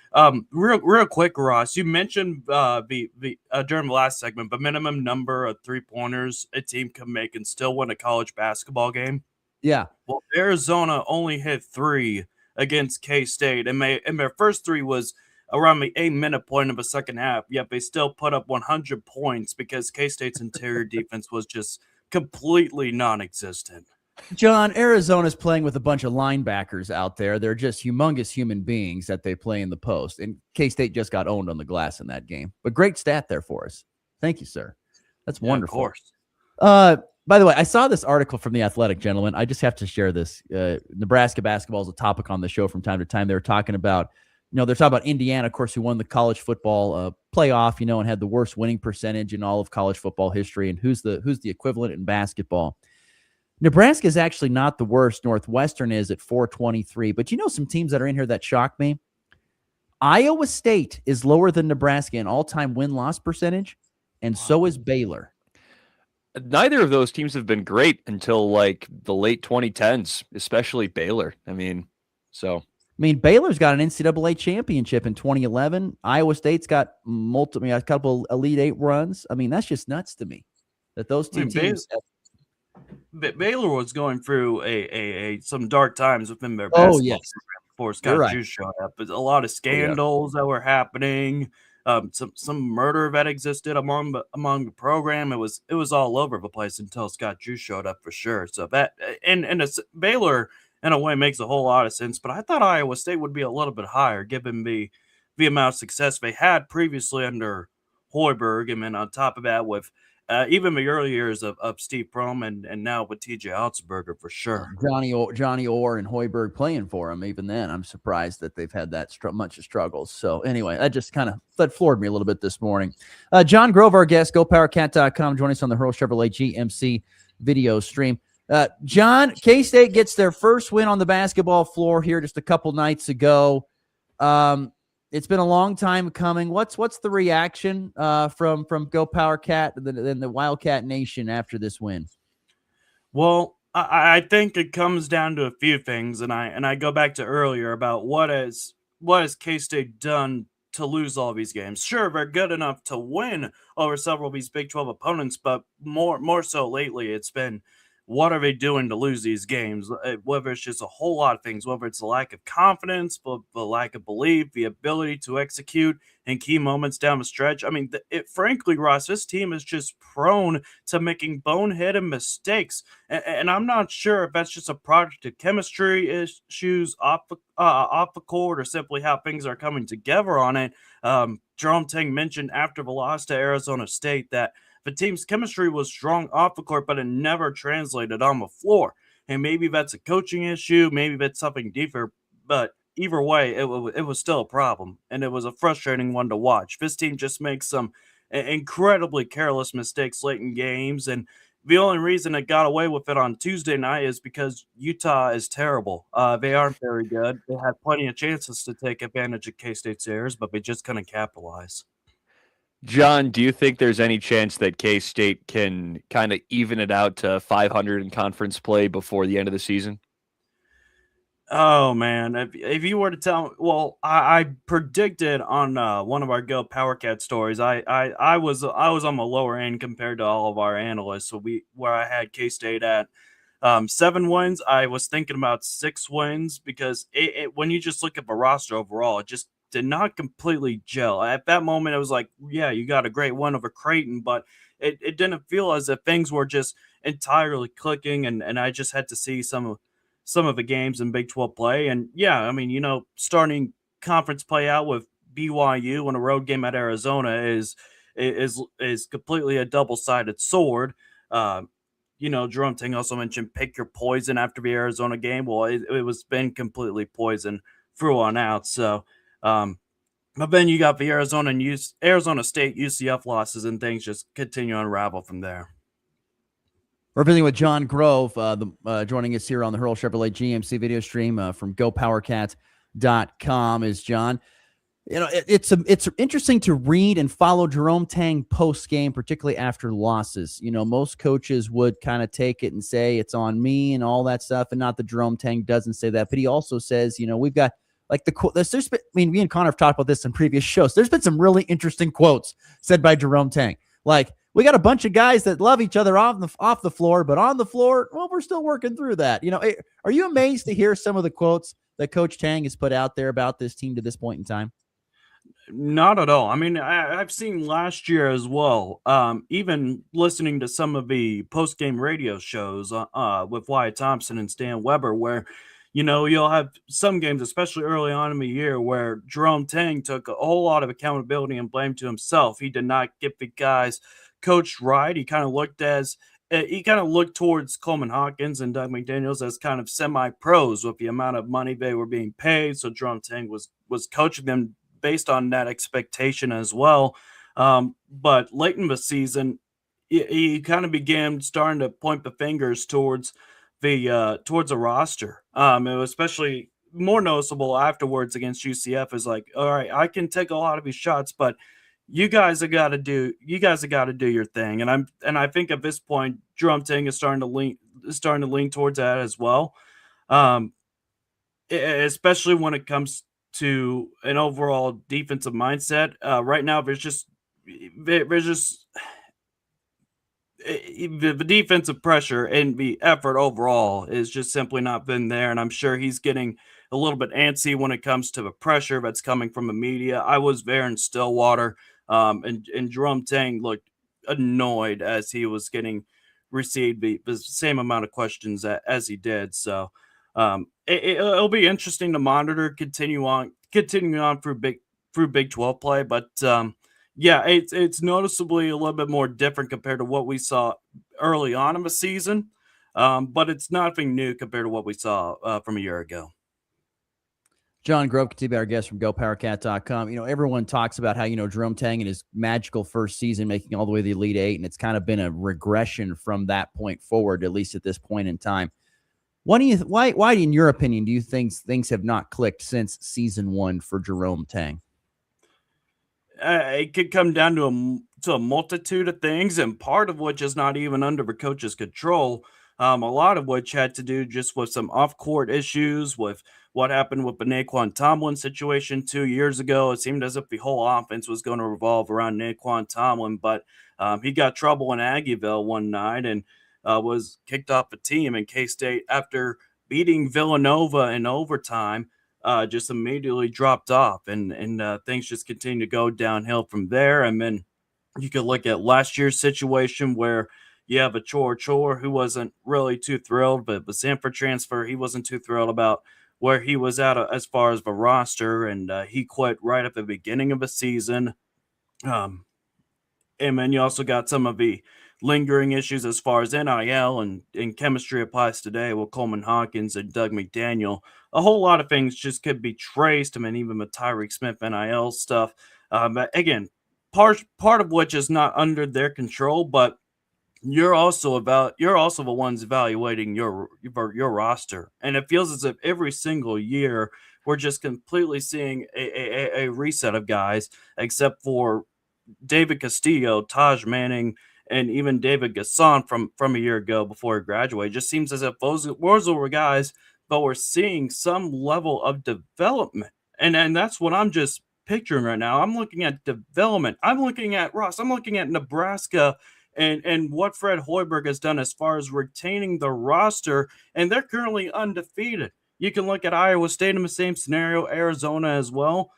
Real quick, Ross, you mentioned during the last segment, but minimum number of 3-pointers a team can make and still win a college basketball game. Yeah. Well, Arizona only hit 3 against K-State, and their first 3 was around the 8-minute point of a second half, yet they still put up 100 points because K-State's interior defense was just completely non-existent. John, Arizona's playing with a bunch of linebackers out there. They're just humongous human beings that they play in the post. And K-State just got owned on the glass in that game. But great stat there for us. Thank you, sir. That's wonderful. Of course. By the way, I saw this article from The Athletic, gentlemen. I just have to share this. Nebraska basketball is a topic on the show from time to time. They were talking about, they're talking about Indiana, of course, who won the college football playoff, and had the worst winning percentage in all of college football history. And who's the equivalent in basketball? Nebraska is actually not the worst. Northwestern is at 423. But some teams that are in here that shock me? Iowa State is lower than Nebraska in all-time win-loss percentage, and so is Baylor. Neither of those teams have been great until like the late 2010s, especially Baylor. Baylor's got an NCAA championship in 2011. Iowa State's got a couple Elite Eight runs. That's just nuts to me that those two teams. Baylor was going through some dark times within their basketball program before Scott Schuh showed up. But a lot of scandals that were happening. Some murder that existed among the program. It was all over the place until Scott Schuh showed up for sure. So that and Baylor in a way makes a whole lot of sense. But I thought Iowa State would be a little bit higher given the amount of success they had previously under Hoiberg, and then on top of that with even the early years of Steve Prohm and now with T.J. Otzelberger for sure. Johnny Orr and Hoiberg playing for him. Even then, I'm surprised that they've had that much of struggles. So anyway, that floored me a little bit this morning. John Grove, our guest, GoPowerCat.com, join us on the Hurl Chevrolet GMC video stream. John, K-State gets their first win on the basketball floor here just a couple nights ago. It's been a long time coming. What's the reaction from Go Power Cat and the Wildcat Nation after this win? Well, I think it comes down to a few things, and I go back to earlier about what has K-State done to lose all these games. Sure, they're good enough to win over several of these Big 12 opponents, but more so lately, it's been what are they doing to lose these games? Whether it's just a whole lot of things, whether it's the lack of confidence, the lack of belief, the ability to execute in key moments down the stretch. Frankly, Ross, this team is just prone to making boneheaded mistakes. And I'm not sure if that's just a product of chemistry issues off the court or simply how things are coming together on it. Jerome Tang mentioned after the loss to Arizona State that the team's chemistry was strong off the court, but it never translated on the floor. And maybe that's a coaching issue. Maybe that's something deeper. But either way, it was still a problem. And it was a frustrating one to watch. This team just makes some incredibly careless mistakes late in games. And the only reason it got away with it on Tuesday night is because Utah is terrible. They aren't very good. They had plenty of chances to take advantage of K-State's errors, but they just couldn't capitalize. John, do you think there's any chance that K-State can kind of even it out to 500 in conference play before the end of the season? Oh, man. If you were to tell me, well, I predicted on one of our Go Power Cat stories, I was on the lower end compared to all of our analysts. So where I had K-State at 7 wins, I was thinking about 6 wins because when you just look at the roster overall, it just did not completely gel. At that moment, it was like, yeah, you got a great win over Creighton, but it didn't feel as if things were just entirely clicking, and I just had to see some of the games in Big 12 play. And yeah, starting conference play out with BYU and a road game at Arizona is completely a double-sided sword. Jerome Ting also mentioned pick your poison after the Arizona game. Well, it was been completely poison through on out. So, but then you got the Arizona State UCF losses, and things just continue to unravel from there. We're visiting with John Grove, joining us here on the Hurl Chevrolet GMC video stream from GoPowerCat.com. Is John. It's interesting to read and follow Jerome Tang post game, particularly after losses. Most coaches would kind of take it and say it's on me and all that stuff, and not that Jerome Tang doesn't say that, but he also says, we've got like the quote. Me and Connor have talked about this in previous shows. There's been some really interesting quotes said by Jerome Tang, like, we got a bunch of guys that love each other off the floor, but on the floor, well, we're still working through that. Are you amazed to hear some of the quotes that Coach Tang has put out there about this team to this point in time? Not at all. I mean, I've seen last year as well. Even listening to some of the post game radio shows with Wyatt Thompson and Stan Weber, where you'll have some games, especially early on in the year, where Jerome Tang took a whole lot of accountability and blame to himself. He did not get the guys coached right. He kind of looked towards Coleman Hawkins and Doug McDaniels as kind of semi-pros with the amount of money they were being paid. So Jerome Tang was coaching them based on that expectation as well. But late in the season, he kind of began starting to point the fingers towards the roster. It was especially more noticeable afterwards against UCF is like, all right, I can take a lot of these shots, but you guys have got to do your thing. And I think at this point, Jerome Tang is starting to lean towards that as well. Especially when it comes to an overall defensive mindset. Right now, there's just the defensive pressure and the effort overall is just simply not been there. And I'm sure he's getting a little bit antsy when it comes to the pressure that's coming from the media. I was there in Stillwater, and Jerome Tang looked annoyed as he was getting received the same amount of questions as he did. So it'll be interesting to monitor, continuing on through Big 12 play, but yeah, it's noticeably a little bit more different compared to what we saw early on in the season, but it's nothing new compared to what we saw from a year ago. John Grove continues to be our guest from GoPowerCat.com. Everyone talks about how, Jerome Tang in his magical first season making all the way to the Elite Eight, and it's kind of been a regression from that point forward, at least at this point in time. Why, in your opinion, do you think things have not clicked since season one for Jerome Tang? It could come down to a multitude of things, and part of which is not even under the coach's control. A lot of which had to do just with some off-court issues, with what happened with the Naquan Tomlin situation 2 years ago. It seemed as if the whole offense was going to revolve around Naquan Tomlin, but he got trouble in Aggieville one night and was kicked off the team. And K-State, after beating Villanova in overtime, just immediately dropped off, and things just continue to go downhill from there. And then you could look at last year's situation where you have a Chor who wasn't really too thrilled, but the Sanford transfer, he wasn't too thrilled about where he was at as far as the roster, and he quit right at the beginning of the season. And then you also got some of the lingering issues as far as NIL and chemistry applies today with Coleman Hawkins and Doug McDaniel. A whole lot of things just could be traced. I mean, even the Tyreek Smith NIL stuff. But again, part of which is not under their control, but you're also the ones evaluating your roster. And it feels as if every single year we're just completely seeing a reset of guys, except for David Castillo, Taj Manning, and even David Gasson from a year ago before he graduated. It just seems as if those were guys, but we're seeing some level of development. And that's what I'm just picturing right now. I'm looking at development. I'm looking at Ross. I'm looking at Nebraska and what Fred Hoiberg has done as far as retaining the roster, and they're currently undefeated. You can look at Iowa State in the same scenario, Arizona as well.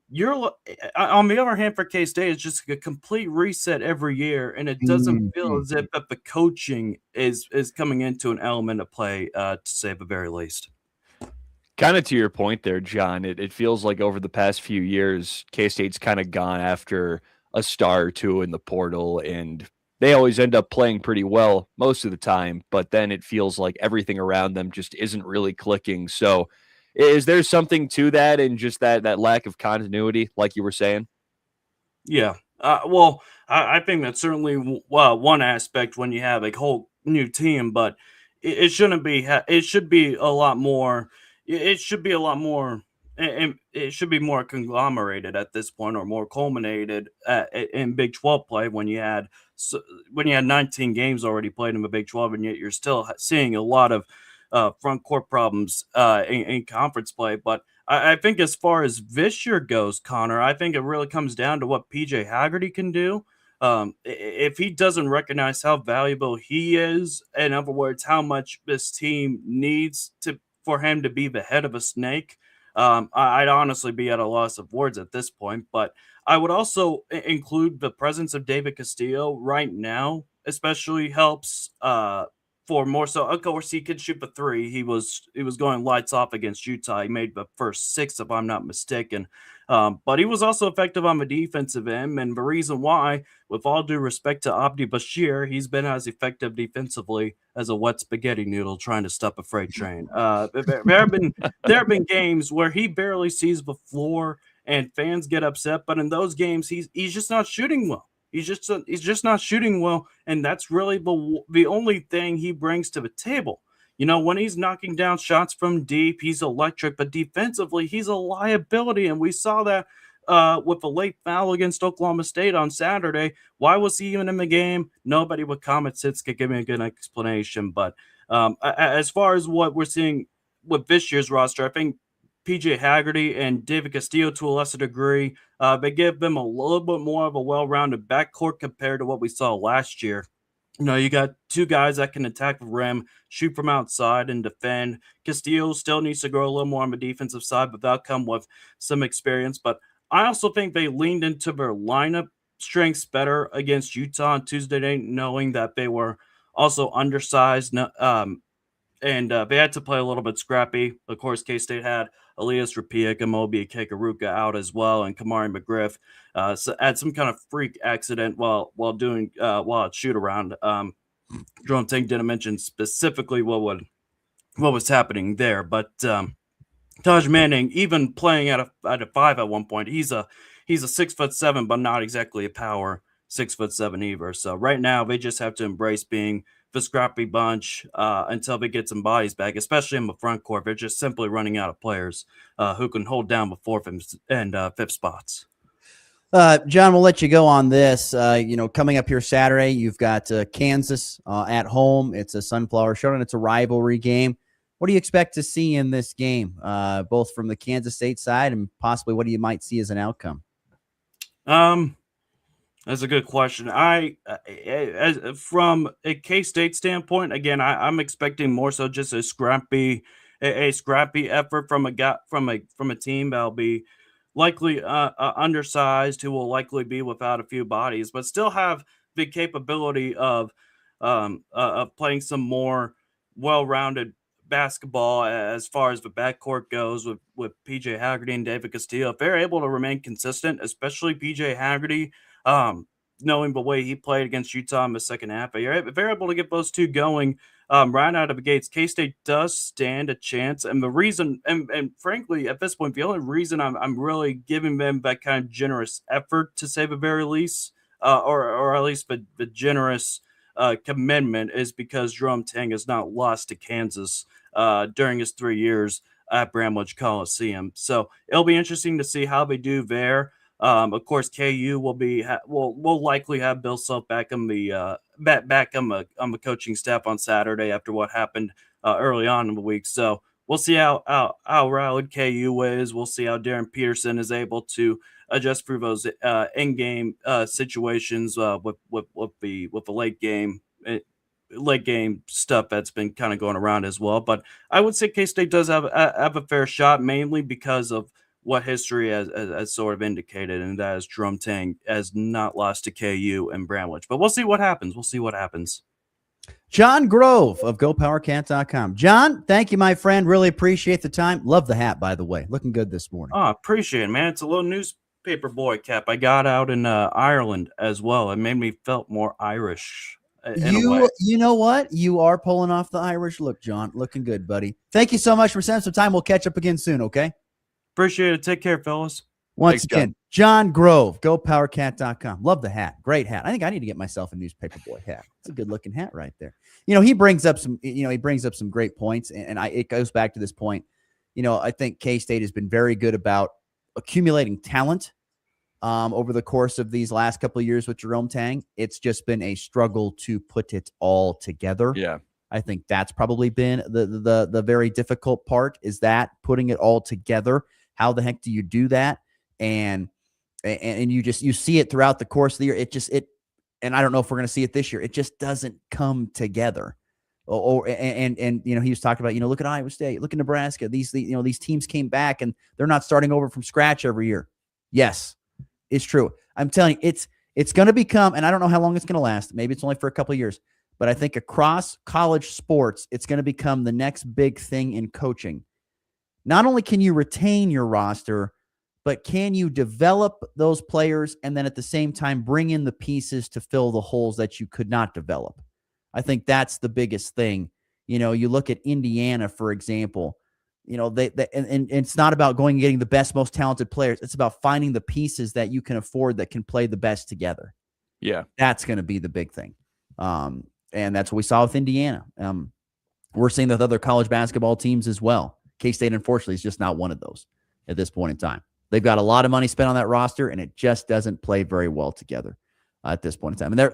You're on the other hand for K-State, it's just a complete reset every year, and it doesn't feel as if that the coaching is coming into an element of play, to say the very least. Kind of to your point there, John, it feels like over the past few years, K-State's kind of gone after a star or two in the portal, and they always end up playing pretty well most of the time, but then it feels like everything around them just isn't really clicking. So is there something to that and just that lack of continuity, like you were saying? Yeah. Well, I think that's certainly one aspect when you have a whole new team, but it shouldn't be. It should be a lot more. It should be a lot more. It should be more conglomerated at this point, or more culminated in Big 12 play when you had 19 games already played in the Big 12, and yet you're still seeing a lot of front court problems in conference play. But I think as far as this year goes, Connor, I think it really comes down to what PJ Haggerty can do. If he doesn't recognize how valuable he is, in other words, how much this team needs for him to be the head of a snake, I'd honestly be at a loss of words at this point. But I would also include the presence of David Castillo right now, especially helps for more so. Of course, he could shoot the three. He was going lights off against Utah. He made the first 6, if I'm not mistaken. But he was also effective on the defensive end, and the reason why, with all due respect to Abdi Bashir, he's been as effective defensively as a wet spaghetti noodle trying to stop a freight train. There have been games where he barely sees the floor, and fans get upset. But in those games, he's just not shooting well. He's just not shooting well, and that's really the only thing he brings to the table. You know, when he's knocking down shots from deep, he's electric, but defensively, he's a liability. And we saw that with a late foul against Oklahoma State on Saturday. Why was he even in the game? Nobody with common sense could give me a good explanation. But as far as what we're seeing with this year's roster, I think PJ Haggerty and David Castillo, to a lesser degree, they give them a little bit more of a well-rounded backcourt compared to what we saw last year. You know, you got 2 guys that can attack the rim, shoot from outside, and defend. Castillo still needs to grow a little more on the defensive side, but that'll come with some experience. But I also think they leaned into their lineup strengths better against Utah on Tuesday night, knowing that they were also undersized, and they had to play a little bit scrappy. Of course, K-State had Elias Rapia, Gamobi Kekaruka out as well, and Kamari McGriff so had some kind of freak accident while at shoot around. Jerome Tang didn't mention specifically what was happening there, but Taj Manning, even playing at a 5 at one point, he's a 6'7", but not exactly a power 6'7" either. So right now they just have to embrace being the scrappy bunch until they get some bodies back, especially in the front court. They're just simply running out of players who can hold down the 4th and 5th spots. John, we'll let you go on this. Coming up here Saturday, you've got Kansas at home. It's a Sunflower Showdown. It's a rivalry game. What do you expect to see in this game, both from the Kansas State side and possibly what you might see as an outcome? That's a good question. From a K-State standpoint, again, I'm expecting more so just a scrappy effort from a team that'll be likely undersized, who will likely be without a few bodies, but still have the capability of playing some more well-rounded basketball as far as the backcourt goes with PJ Haggerty and David Castillo. If they're able to remain consistent, especially PJ Haggerty, knowing the way he played against Utah in the second half, if they're able to get those two going right out of the gates, K-State does stand a chance. And the reason, and frankly, at this point, the only reason I'm really giving them that kind of generous effort, to say the very least, or at least the generous commitment, is because Jerome Tang has not lost to Kansas during his 3 years at Bramlage Coliseum. So it'll be interesting to see how they do there. Of course, KU will likely have Bill Self back on the coaching staff on Saturday after what happened early on in the week. So we'll see how rallied KU is. We'll see how Darren Peterson is able to adjust through those in-game situations with the late game stuff that's been kind of going around as well. But I would say K-State does have a fair shot, mainly because of what history has sort of indicated, and that is Jerome Tang has not lost to KU and Bramlage. But we'll see what happens. John Grove of GoPowerCat.com. John, thank you, my friend. Really appreciate the time. Love the hat, by the way. Looking good this morning. Oh, appreciate it, man. It's a little newspaper boy cap I got out in Ireland as well. It made me felt more Irish. You know what? You are pulling off the Irish look, John. Looking good, buddy. Thank you so much for spending some time. We'll catch up again soon, okay? Appreciate it. Take care, fellas. Once again, John Grove, GoPowerCat.com. Love the hat. Great hat. I think I need to get myself a newspaper boy hat. It's a good looking hat right there. He brings up some great points, and it goes back to this point. I think K-State has been very good about accumulating talent over the course of these last couple of years with Jerome Tang. It's just been a struggle to put it all together. Yeah. I think that's probably been the very difficult part, is that putting it all together. How the heck do you do that? And you see it throughout the course of the year. And I don't know if we're going to see it this year. It just doesn't come together. And he was talking about, look at Iowa State, look at Nebraska. These teams came back and they're not starting over from scratch every year. Yes, it's true. I'm telling you, it's going to become, and I don't know how long it's going to last. Maybe it's only for a couple of years, but I think across college sports, it's going to become the next big thing in coaching. Not only can you retain your roster, but can you develop those players and then at the same time bring in the pieces to fill the holes that you could not develop? I think that's the biggest thing. You look at Indiana, for example, and it's not about going and getting the best, most talented players. It's about finding the pieces that you can afford that can play the best together. Yeah. That's going to be the big thing. And that's what we saw with Indiana. We're seeing that with other college basketball teams as well. K-State, unfortunately, is just not one of those at this point in time. They've got a lot of money spent on that roster, and it just doesn't play very well together at this point in time. And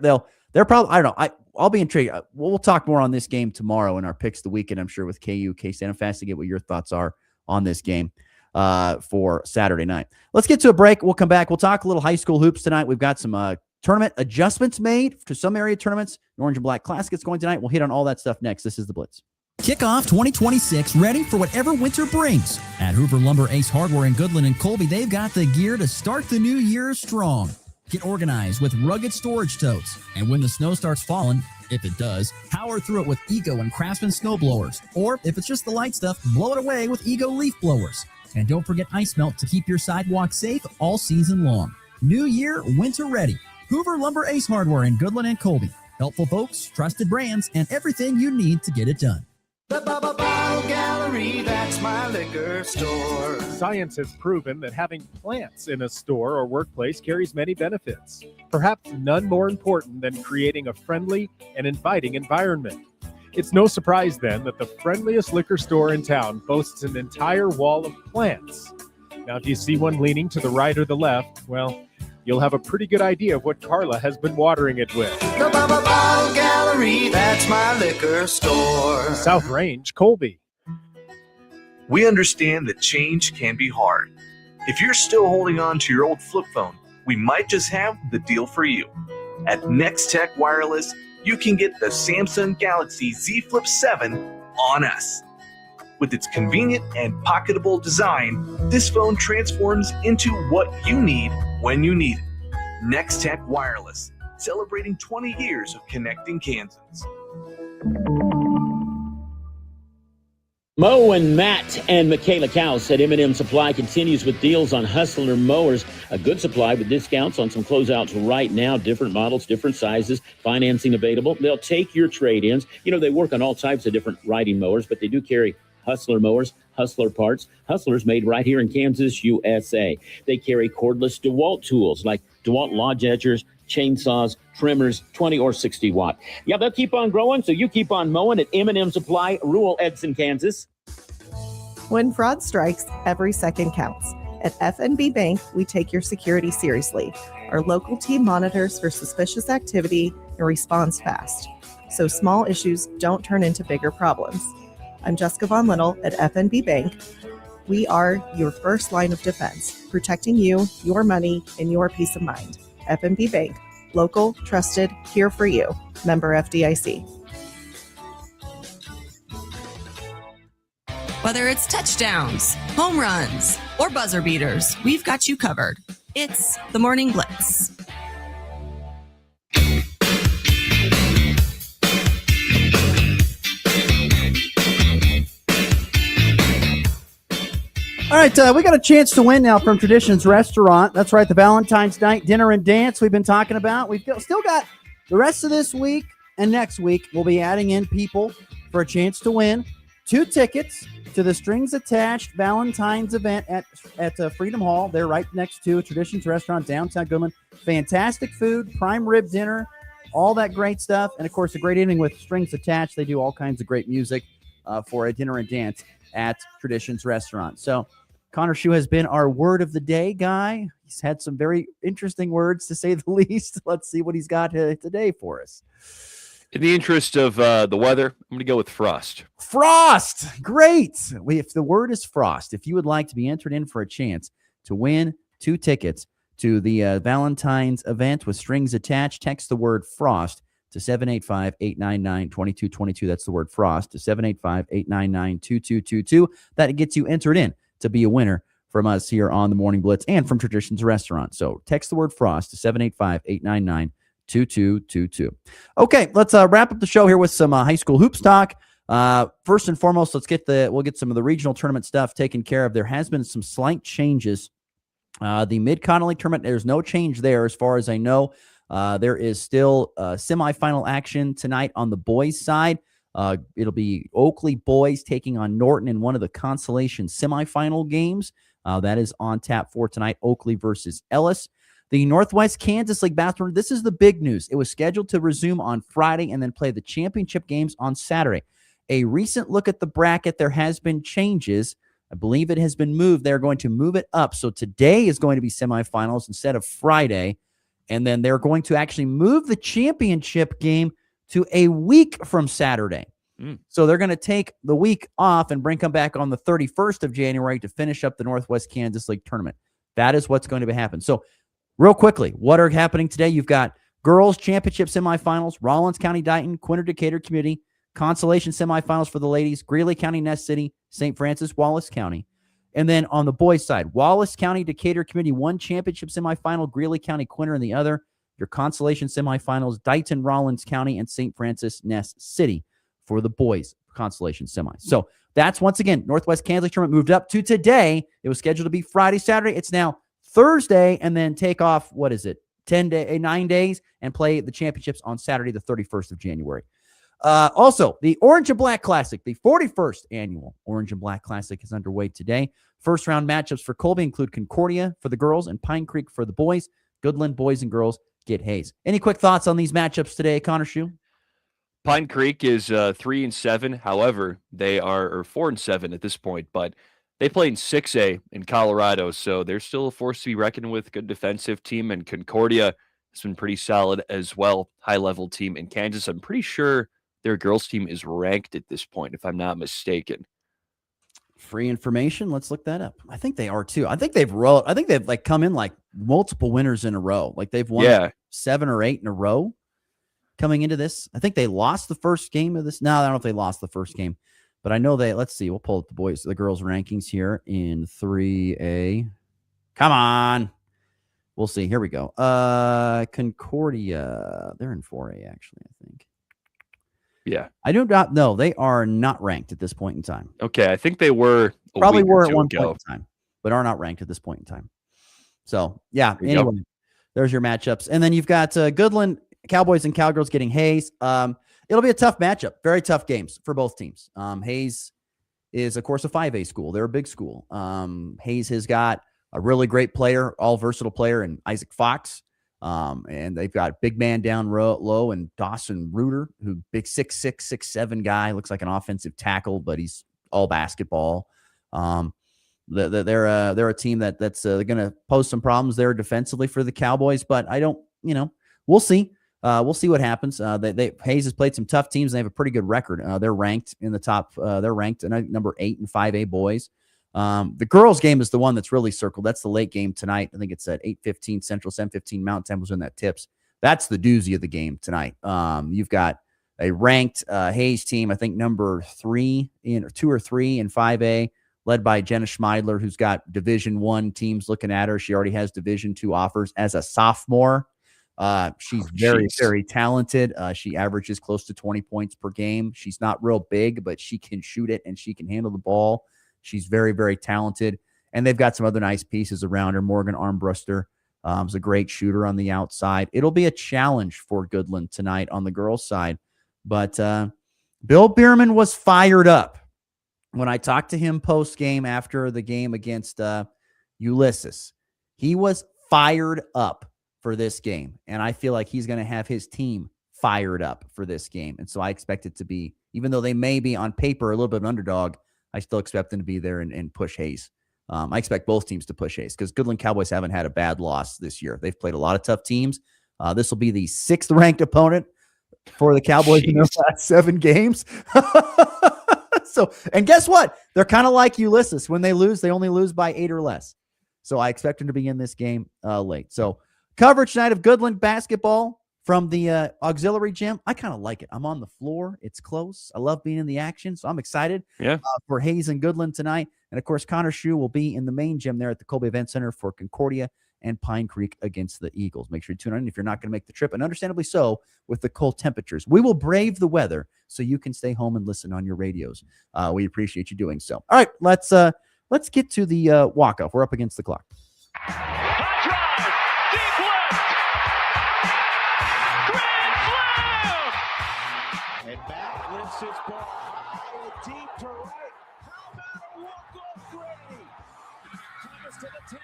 they're probably, I don't know. I'll be intrigued. We'll talk more on this game tomorrow in our picks of the weekend, I'm sure, with KU, K-State. I'm fascinated to get what your thoughts are on this game for Saturday night. Let's get to a break. We'll come back. We'll talk a little high school hoops tonight. We've got some tournament adjustments made to some area tournaments. The Orange and Black Classic is going tonight. We'll hit on all that stuff next. This is The Blitz. Kick off 2026 ready for whatever winter brings. At Hoover Lumber, Ace Hardware in Goodland and Colby, they've got the gear to start the new year strong. Get organized with rugged storage totes. And when the snow starts falling, if it does, power through it with Ego and Craftsman snow blowers. Or if it's just the light stuff, blow it away with Ego leaf blowers. And don't forget ice melt to keep your sidewalk safe all season long. New year, winter ready. Hoover Lumber, Ace Hardware in Goodland and Colby. Helpful folks, trusted brands, and everything you need to get it done. The Bottle Gallery, that's my liquor store. Science has proven that having plants in a store or workplace carries many benefits. Perhaps none more important than creating a friendly and inviting environment. It's no surprise then that the friendliest liquor store in town boasts an entire wall of plants. Now, if you see one leaning to the right or the left, well, you'll have a pretty good idea of what Carla has been watering it with. The Bottle Gallery, that's my liquor store. South Range, Colby. We understand that change can be hard. If you're still holding on to your old flip phone, we might just have the deal for you. At Next Tech Wireless, you can get the Samsung Galaxy Z Flip 7 on us. With its convenient and pocketable design, this phone transforms into what you need when you need it. Next Tech Wireless, celebrating 20 years of connecting Kansans. Mo and Matt and Michaela Kaus at M&M Supply continues with deals on Hustler mowers. A good supply with discounts on some closeouts right now. Different models, different sizes, financing available. They'll take your trade-ins. They work on all types of different riding mowers, but they do carry Hustler mowers, Hustler parts. Hustlers made right here in Kansas, USA. They carry cordless DeWalt tools like DeWalt lodge edgers, chainsaws, trimmers, 20 or 60 watt. Yeah, they'll keep on growing, so you keep on mowing at M&M Supply, rural Edson, Kansas. When fraud strikes, every second counts. At FNB Bank, we take your security seriously. Our local team monitors for suspicious activity and responds fast, so small issues don't turn into bigger problems. I'm Jessica Von Little at FNB Bank. We are your first line of defense, protecting you, your money, and your peace of mind. FNB Bank, local, trusted, here for you. Member FDIC. Whether it's touchdowns, home runs, or buzzer beaters, we've got you covered. It's the Morning Blitz. All right, we got a chance to win now from Traditions Restaurant. That's right, the Valentine's Night Dinner and Dance we've been talking about. We've still got the rest of this week and next week. We'll be adding in people for a chance to win 2 tickets to the Strings Attached Valentine's event at Freedom Hall. They're right next to Traditions Restaurant, downtown Goodland. Fantastic food, prime rib dinner, all that great stuff. And, of course, a great evening with Strings Attached. They do all kinds of great music for a dinner and dance at Traditions Restaurant. So Connor Schuh has been our word of the day guy. He's had some very interesting words, to say the least. Let's see what he's got today for us. In the interest of the weather, I'm going to go with frost. Frost! Great! If the word is frost, if you would like to be entered in for a chance to win 2 tickets to the Valentine's event with Strings Attached, text the word frost to 785-899-2222. That's the word Frost, to 785-899-2222. That gets you entered in to be a winner from us here on the Morning Blitz and from Traditions Restaurant. So text the word Frost to 785-899-2222. Okay, let's wrap up the show here with some high school hoops talk. First and foremost, we'll get some of the regional tournament stuff taken care of. There has been some slight changes. The Mid-Continent League tournament, there's no change there as far as I know. There is still semifinal action tonight on the boys' side. It'll be Oakley boys taking on Norton in one of the consolation semifinal games. That is on tap for tonight, Oakley versus Ellis. The Northwest Kansas League basketball, this is the big news. It was scheduled to resume on Friday and then play the championship games on Saturday. A recent look at the bracket, there has been changes. I believe it has been moved. They're going to move it up. So today is going to be semifinals instead of Friday. And then they're going to actually move the championship game to a week from Saturday. So they're going to take the week off and come back on the 31st of January to finish up the Northwest Kansas League tournament. That is what's going to happen. So real quickly, what are happening today? You've got girls championship semifinals, Rollins County Dighton, Quinter Decatur Community, consolation semifinals for the ladies, Greeley County Ness City, St. Francis Wallace County. And then on the boys' side, Wallace County Decatur Community, one championship semifinal, Greeley County Quinter in the other. Your consolation semifinals, Dighton Rollins County and St. Francis Ness City for the boys consolation semis. So that's, once again, Northwest Kansas League tournament moved up to today. It was scheduled to be Friday, Saturday. It's now Thursday, and then take off, 9 days, and play the championships on Saturday, the 31st of January. Also, the Orange and Black Classic, the 41st annual Orange and Black Classic is underway today. First round matchups for Colby include Concordia for the girls and Pine Creek for the boys. Goodland boys and girls get Hayes. Any quick thoughts on these matchups today, Connor Schuh? Pine Creek is 3-7. However, they are 4-7 at this point, but they play in 6A in Colorado, so they're still a force to be reckoned with. Good defensive team, and Concordia has been pretty solid as well. High-level team in Kansas. I'm pretty sure their girls team is ranked at this point, if I'm not mistaken. Free information. Let's look that up. I think they are too. I think they've come in like multiple winners in a row. Like they've won 7 or 8 in a row coming into this. I think they lost the first game of this. No, I don't know if they lost the first game, but I know let's see. We'll pull up the girls rankings here in 3A. Come on. We'll see. Here we go. Concordia. They're in 4A actually, I think. Yeah. I do not know. They are not ranked at this point in time. Okay. I think they were probably were at one point in time, but are not ranked at this point in time. So, yeah. Anyway, there's your matchups. And then you've got Goodland Cowboys and Cowgirls getting Hayes. It'll be a tough matchup. Very tough games for both teams. Hayes is, of course, a 5A school. They're a big school. Hayes has got a really great player, all versatile player, in Isaac Fox. And they've got big man down low and Dawson Reuter, who big 6'6", 6'7" guy, looks like an offensive tackle, but he's all basketball. They're a team that's going to pose some problems there defensively for the Cowboys, but we'll see. We'll see what happens. Hayes has played some tough teams. And they have a pretty good record. They're ranked in the top. They're ranked number 8 in 5A boys. The girls' game is the one that's really circled. That's the late game tonight. I think it's at 8:15 Central, 7:15 Mountain Time was when that tips. That's the doozy of the game tonight. You've got a ranked Hayes team, I think number 2 or 3 in 5A, led by Jenna Schmeidler, who's got Division I teams looking at her. She already has Division II offers as a sophomore. She's very, very talented. She averages close to 20 points per game. She's not real big, but she can shoot it and she can handle the ball. She's very, very talented. And they've got some other nice pieces around her. Morgan Armbruster is a great shooter on the outside. It'll be a challenge for Goodland tonight on the girls' side. But Bill Bierman was fired up when I talked to him post-game after the game against Ulysses. He was fired up for this game. And I feel like he's going to have his team fired up for this game. And so I expect it to be, even though they may be on paper a little bit of an underdog, I still expect them to be there and push Hayes. I expect both teams to push Hayes because Goodland Cowboys haven't had a bad loss this year. They've played a lot of tough teams. This will be the 6th-ranked opponent for the Cowboys in their last 7 games. So, and guess what? They're kind of like Ulysses. When they lose, they only lose by 8 or less. So I expect them to be in this game late. So coverage tonight of Goodland basketball from the auxiliary gym. I kind of like it. I'm on the floor. It's close. I love being in the action, so I'm excited for Hayes and Goodland tonight. And, of course, Connor Schuh will be in the main gym there at the Colby Event Center for Concordia and Pine Creek against the Eagles. Make sure you tune in if you're not going to make the trip, and understandably so with the cold temperatures. We will brave the weather so you can stay home and listen on your radios. We appreciate you doing so. All right, let's get to the walk-off. We're up against the clock. And Matt lifts his ball deep to right. How about a walk-off Grady? Thomas to the 10.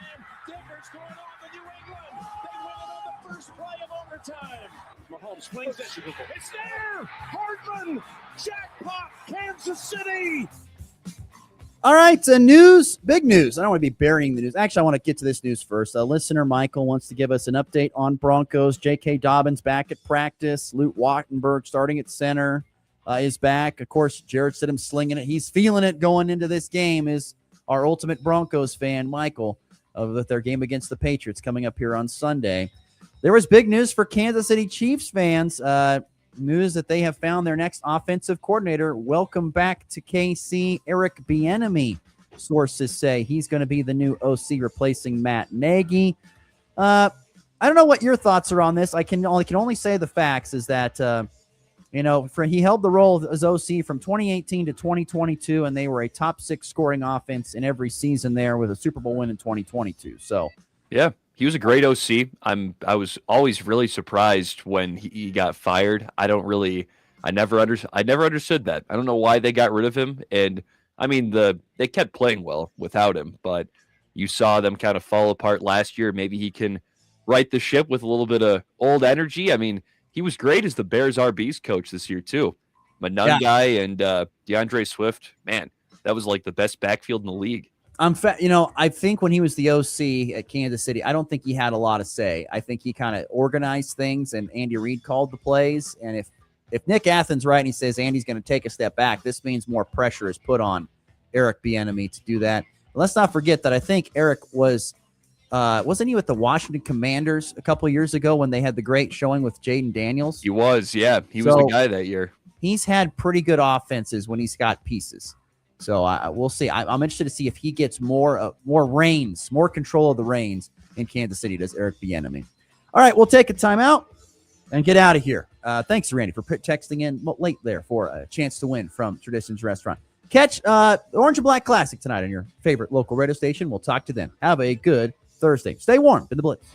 Denver's going on to New England. They win it on the first play of overtime. Mahomes flings it. It's there. Hardman. Jackpot. Kansas City. All right, news, big news. I don't want to be burying the news. Actually, I want to get to this news first. Listener Michael wants to give us an update on Broncos. J.K. Dobbins back at practice. Luke Wattenberg starting at center is back. Of course, Jared Stidham slinging it. He's feeling it going into this game is our ultimate Broncos fan, Michael, with their game against the Patriots coming up here on Sunday. There was big news for Kansas City Chiefs fans. News that they have found their next offensive coordinator. Welcome back to KC, Eric Bieniemy. Sources say he's going to be the new OC replacing Matt Nagy. I don't know what your thoughts are on this. I can only say the facts is that he held the role as OC from 2018 to 2022, and they were a top 6 scoring offense in every season there with a Super Bowl win in 2022. So yeah. He was a great OC. I was always really surprised when he got fired. I never understood that. I don't know why they got rid of him. And I mean, they kept playing well without him, but you saw them kind of fall apart last year. Maybe he can right the ship with a little bit of old energy. I mean, he was great as the Bears RBs coach this year too. Guy and DeAndre Swift, man, that was like the best backfield in the league. I think when he was the OC at Kansas City, I don't think he had a lot of say. I think he kind of organized things, and Andy Reid called the plays. And if Nick Athen's right and he says Andy's going to take a step back, this means more pressure is put on Eric Bieniemy to do that. Let's not forget that I think Eric wasn't he with the Washington Commanders a couple of years ago when they had the great showing with Jaden Daniels? He was, yeah. He was the guy that year. He's had pretty good offenses when he's got pieces. So we'll see. I'm interested to see if he gets more reins, more control of the reins in Kansas City, does Eric Bieniemy. All right, we'll take a timeout and get out of here. Thanks, Randy, for texting in late there for a chance to win from Traditions Restaurant. Catch the Orange and Black Classic tonight on your favorite local radio station. We'll talk to them. Have a good Thursday. Stay warm in the Blitz.